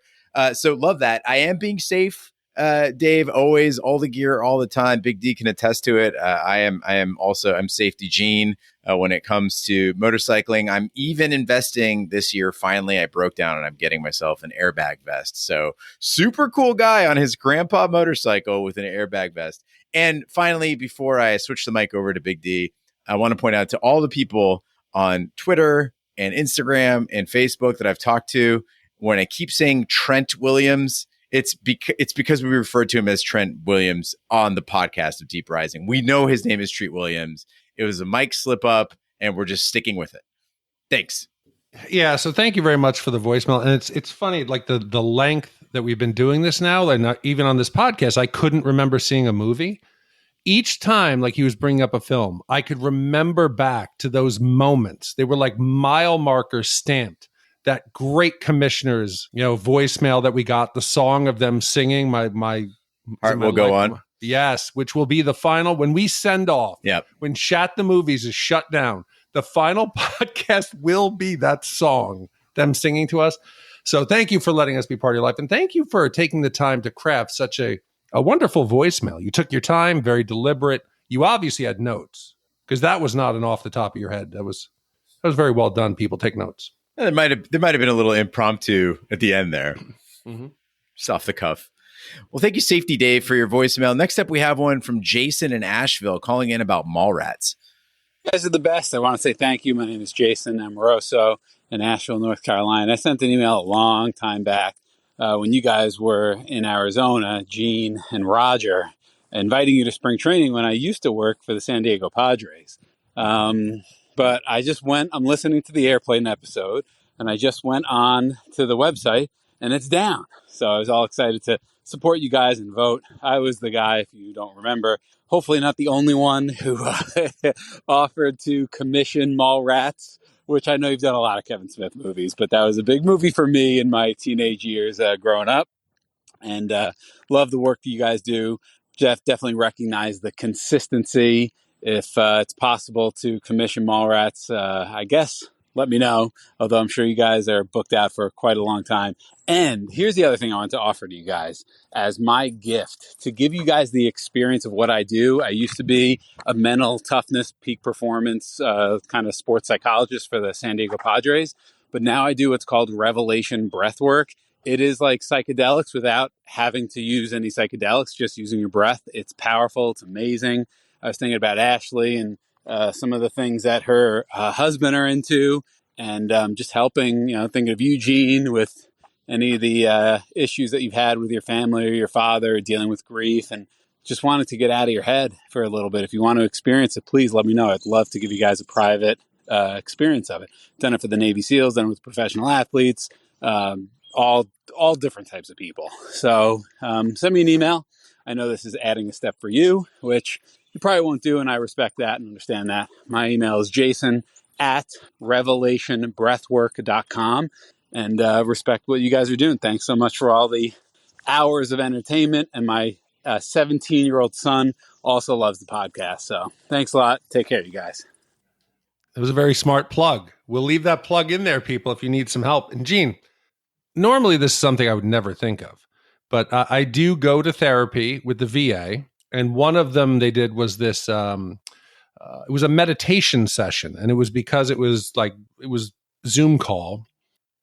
So love that. I am being safe, Dave, always, all the gear, all the time. Big D can attest to it. I'm safety Gene when it comes to motorcycling. I'm even investing this year. Finally, I broke down and I'm getting myself an airbag vest. So super cool guy on his grandpa motorcycle with an airbag vest. And finally, before I switch the mic over to Big D, I want to point out to all the people on Twitter and Instagram and Facebook that I've talked to, when I keep saying Trent Williams, it's because we referred to him as Trent Williams on the podcast of Deep Rising. We know his name is Treat Williams. It was a mic slip up, and we're just sticking with it. Thanks. Yeah, so thank you very much for the voicemail. And it's funny, like the length that we've been doing this now, and even on this podcast, I couldn't remember seeing a movie. Each time, like he was bringing up a film, I could remember back to those moments. They were like mile markers stamped. That great commissioner's, voicemail that we got, the song of them singing, my Heart Will Go On. Yes, which will be the final, when we send off, when Shat the Movies is shut down, the final podcast will be that song, them singing to us. So thank you for letting us be part of your life. And thank you for taking the time to craft such a wonderful voicemail. You took your time, very deliberate. You obviously had notes, because that was not an off the top of your head. That was very well done. People take notes. There might have been a little impromptu at the end there, just off the cuff. Well, thank you, Safety Dave, for your voicemail. Next up, we have one from Jason in Asheville calling in about mall rats. You guys are the best. I want to say thank you. My name is Jason Amoroso in Asheville, North Carolina. I sent an email a long time back when you guys were in Arizona, Gene and Roger, inviting you to spring training when I used to work for the San Diego Padres. But I just I'm listening to the airplane episode, and I just went on to the website, and it's down. So I was all excited to support you guys and vote. I was the guy, if you don't remember, hopefully not the only one who offered to commission Mallrats, which I know you've done a lot of Kevin Smith movies, but that was a big movie for me in my teenage years growing up. And love the work that you guys do. Jeff, definitely recognize the consistency. If it's possible to commission Mallrats, I guess let me know, although I'm sure you guys are booked out for quite a long time. And here's the other thing I want to offer to you guys as my gift to give you guys the experience of what I do. I used to be a mental toughness, peak performance kind of sports psychologist for the San Diego Padres, but now I do what's called revelation breathwork. It is like psychedelics without having to use any psychedelics, just using your breath. It's powerful. It's amazing. I was thinking about Ashley and some of the things that her husband are into, and just helping, thinking of Eugene with any of the issues that you've had with your family or your father, dealing with grief, and just wanted to get out of your head for a little bit. If you want to experience it, please let me know. I'd love to give you guys a private experience of it. Done it for the Navy SEALs, done it with professional athletes, all different types of people. So send me an email. I know this is adding a step for you, which you probably won't do, and I respect that and understand that. My email is jason@revelationbreathwork.com, and respect what you guys are doing. Thanks so much for all the hours of entertainment, and my 17-year-old son also loves the podcast. So thanks a lot. Take care, you guys. It was a very smart plug. We'll leave that plug in there, people, if you need some help. And Gene, normally this is something I would never think of, but I do go to therapy with the VA. And one of them they did was this, it was a meditation session. And it was because it was Zoom call.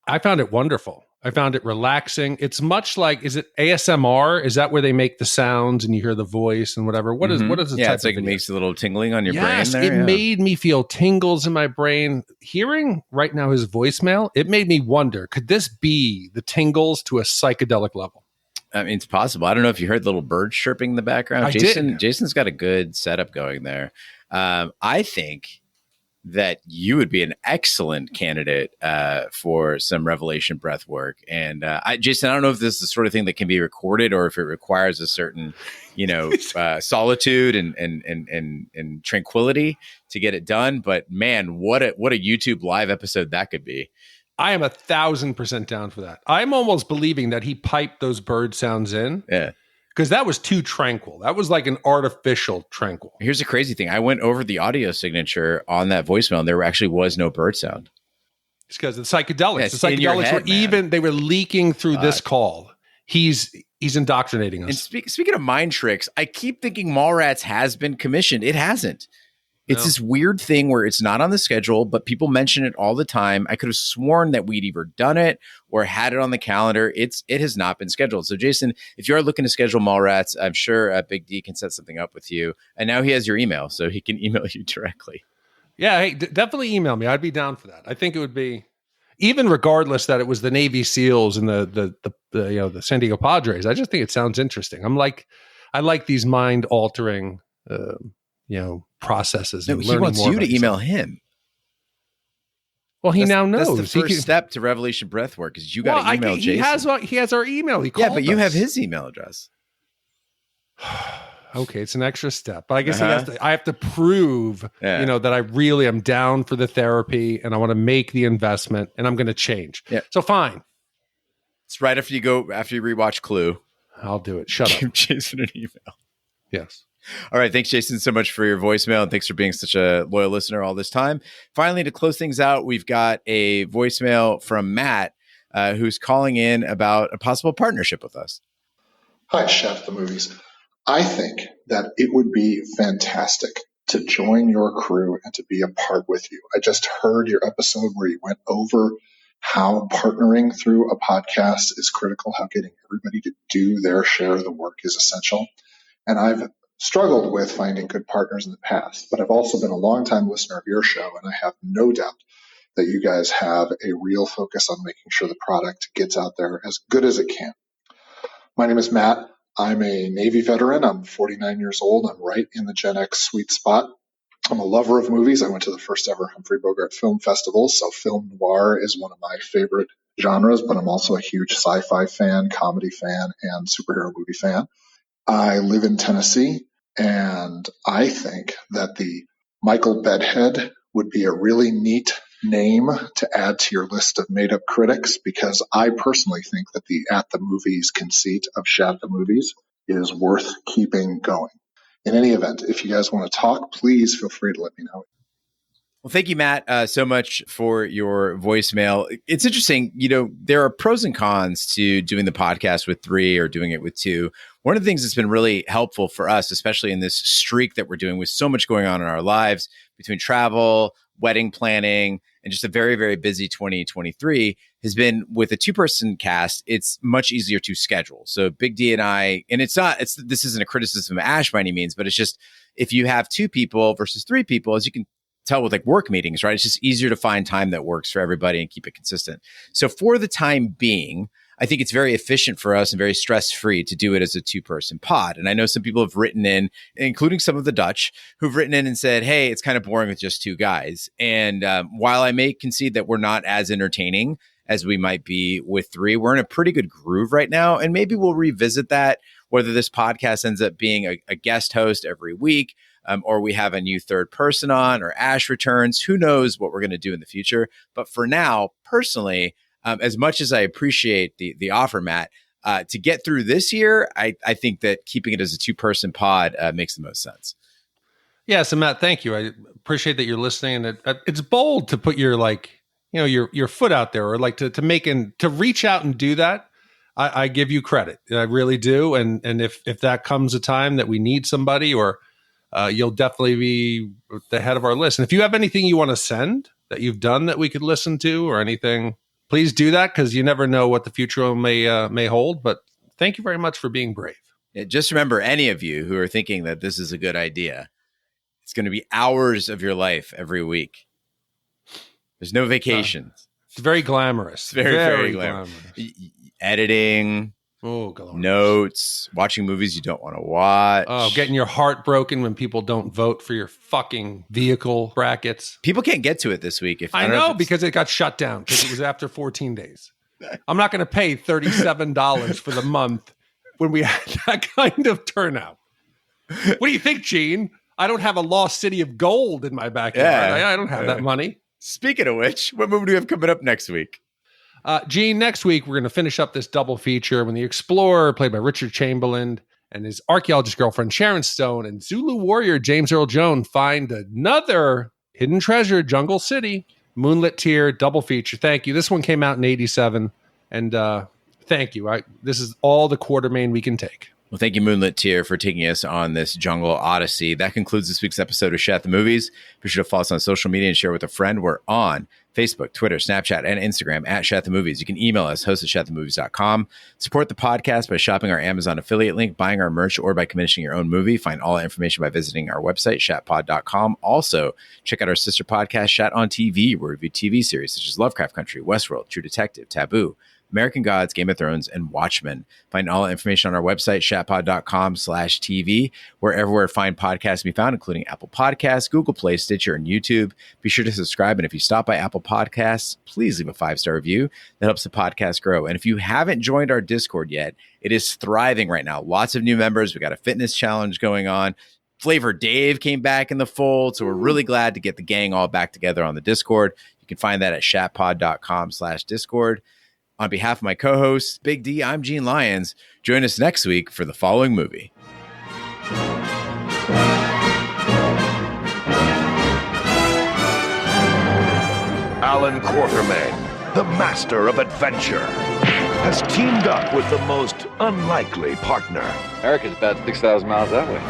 I found it wonderful. I found it relaxing. It's much like, is it ASMR? Is that where they make the sounds and you hear the voice and whatever? What is the type it's like of it makes a little tingling on your yes, brain there. It made me feel tingles in my brain. Hearing right now his voicemail, it made me wonder, could this be the tingles to a psychedelic level? I mean, it's possible. I don't know if you heard the little birds chirping in the background. Jason's got a good setup going there. I think that you would be an excellent candidate for some revelation breath work. And Jason, I don't know if this is the sort of thing that can be recorded or if it requires a certain, solitude and tranquility to get it done. But man, what a YouTube live episode that could be. I am 1,000% down for that. I'm almost believing that he piped those bird sounds in. Yeah. Because that was too tranquil. That was like an artificial tranquil. Here's the crazy thing. I went over the audio signature on that voicemail and there actually was no bird sound. It's because of the psychedelics. Yeah, the psychedelics were they were leaking through this call. He's indoctrinating us. And speaking of mind tricks, I keep thinking Mallrats has been commissioned. It hasn't. It's this weird thing where it's not on the schedule, but people mention it all the time. I could have sworn that we'd either done it or had it on the calendar. It has not been scheduled. So, Jason, if you are looking to schedule Mallrats, I'm sure Big D can set something up with you. And now he has your email, so he can email you directly. Yeah, hey, definitely email me. I'd be down for that. I think it would be, even regardless that it was the Navy SEALs and the San Diego Padres. I just think it sounds interesting. I like these mind altering processes. No, he wants you to email him. Well, he now knows. That's the first step to Revelation Breathwork is you got to email Jason. He has our email. But you have his email address. Okay, it's an extra step. But I guess I have to prove, that I really am down for the therapy and I want to make the investment and I'm going to change. Yeah. So fine. It's right after you rewatch Clue. I'll do it. Shut up. Give Jason an email. Yes. All right. Thanks, Jason, so much for your voicemail. And thanks for being such a loyal listener all this time. Finally, to close things out, we've got a voicemail from Matt, who's calling in about a possible partnership with us. Hi, Shat The Movies. I think that it would be fantastic to join your crew and to be a part with you. I just heard your episode where you went over how partnering through a podcast is critical, how getting everybody to do their share of the work is essential. And I've struggled with finding good partners in the past, but I've also been a longtime listener of your show, and I have no doubt that you guys have a real focus on making sure the product gets out there as good as it can. My name is Matt. I'm a Navy veteran. I'm 49 years old. I'm right in the Gen X sweet spot. I'm a lover of movies. I went to the first ever Humphrey Bogart Film Festival, so film noir is one of my favorite genres, but I'm also a huge sci-fi fan, comedy fan, and superhero movie fan. I live in Tennessee, and I think that the Michael Bedhead would be a really neat name to add to your list of made-up critics, because I personally think that the At the Movies conceit of Shat the Movies is worth keeping going. In any event, if you guys want to talk, please feel free to let me know. Well, thank you, Matt, so much for your voicemail. It's interesting, there are pros and cons to doing the podcast with 3 or doing it with 2. One of the things that's been really helpful for us, especially in this streak that we're doing with so much going on in our lives between travel, wedding planning, and just a very, very busy 2023, has been with a 2-person cast. It's much easier to schedule. So Big D and I, and this isn't a criticism of Ash by any means, but it's just, if you have 2 people versus 3 people, as you can tell with like work meetings, right? It's just easier to find time that works for everybody and keep it consistent. So for the time being, I think it's very efficient for us and very stress-free to do it as a 2-person pod. And I know some people have written in, including some of the Dutch, who've written in and said, hey, it's kind of boring with just 2 guys. And while I may concede that we're not as entertaining as we might be with 3, we're in a pretty good groove right now. And maybe we'll revisit that, whether this podcast ends up being a guest host every week, or we have a new 3rd person on, or Ash returns. Who knows what we're going to do in the future. But for now, personally, as much as I appreciate the offer, Matt, to get through this year, I think that keeping it as a 2-person pod makes the most sense. Yeah, so Matt, thank you. I appreciate that you're listening. And it's bold to put your your foot out there, or like to make and to reach out and do that. I give you credit. I really do. And if that comes a time that we need somebody, or you'll definitely be the head of our list. And if you have anything you want to send that you've done that we could listen to, or anything, please do that, because you never know what the future may hold. But thank you very much for being brave. Yeah, just remember, any of you who are thinking that this is a good idea, it's going to be hours of your life every week. There's no vacations. It's very glamorous. Very, very glamorous. Editing. Oh, God. Notes, watching movies you don't want to watch. Oh, getting your heart broken when people don't vote for your fucking vehicle brackets. People can't get to it this week. I know, because it got shut down because it was after 14 days. I'm not going to pay $37 for the month when we had that kind of turnout. What do you think, Gene? I don't have a lost city of gold in my backyard. Yeah. I don't have that money. Speaking of which, what movie do we have coming up next week? Gene, next week, we're going to finish up this double feature when the explorer, played by Richard Chamberlain, and his archaeologist girlfriend, Sharon Stone, and Zulu warrior, James Earl Jones, find another hidden treasure, Jungle City. MoonlitTear, double feature. Thank you. This one came out in 1987, and thank you. This is all the Quatermain we can take. Well, thank you, MoonlitTear, for taking us on this jungle odyssey. That concludes this week's episode of Shat the Movies. Be sure to follow us on social media and share with a friend. We're on Facebook, Twitter, Snapchat, and Instagram at Shat the Movies. You can email us, host@shatthemovies.com. Support the podcast by shopping our Amazon affiliate link, buying our merch, or by commissioning your own movie. Find all that information by visiting our website, shatpod.com. Also, check out our sister podcast, Shat on TV, where we review TV series such as Lovecraft Country, Westworld, True Detective, Taboo, American Gods, Game of Thrones, and Watchmen. Find all the information on our website, shatpod.com/TV, wherever fine podcasts can be found, including Apple Podcasts, Google Play, Stitcher, and YouTube. Be sure to subscribe. And if you stop by Apple Podcasts, please leave a 5-star review. That helps the podcast grow. And if you haven't joined our Discord yet, it is thriving right now. Lots of new members. We got a fitness challenge going on. Flavor Dave came back in the fold. So we're really glad to get the gang all back together on the Discord. You can find that at shatpod.com/Discord. On behalf of my co-hosts, Big D, I'm Gene Lyons. Join us next week for the following movie. Allan Quatermain, the master of adventure, has teamed up with the most unlikely partner. America's about 6,000 miles that way.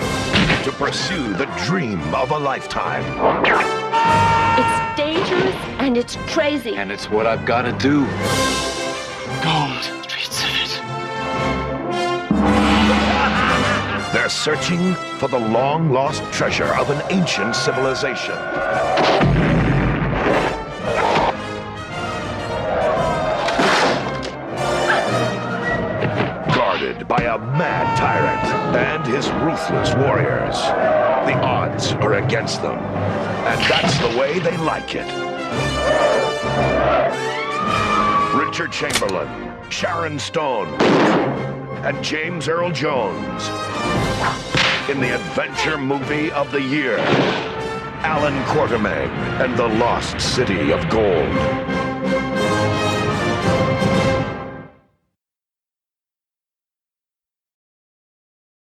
To pursue the dream of a lifetime. It's dangerous. dangerous and it's crazy. And it's what I've got to do. Gold. Streets of it. They're searching for the long-lost treasure of an ancient civilization. Guarded by a mad tyrant and his ruthless warriors. The odds are against them, and that's the way they like it. Richard Chamberlain, Sharon Stone, and James Earl Jones in the adventure movie of the year, Allan Quatermain and the Lost City of Gold.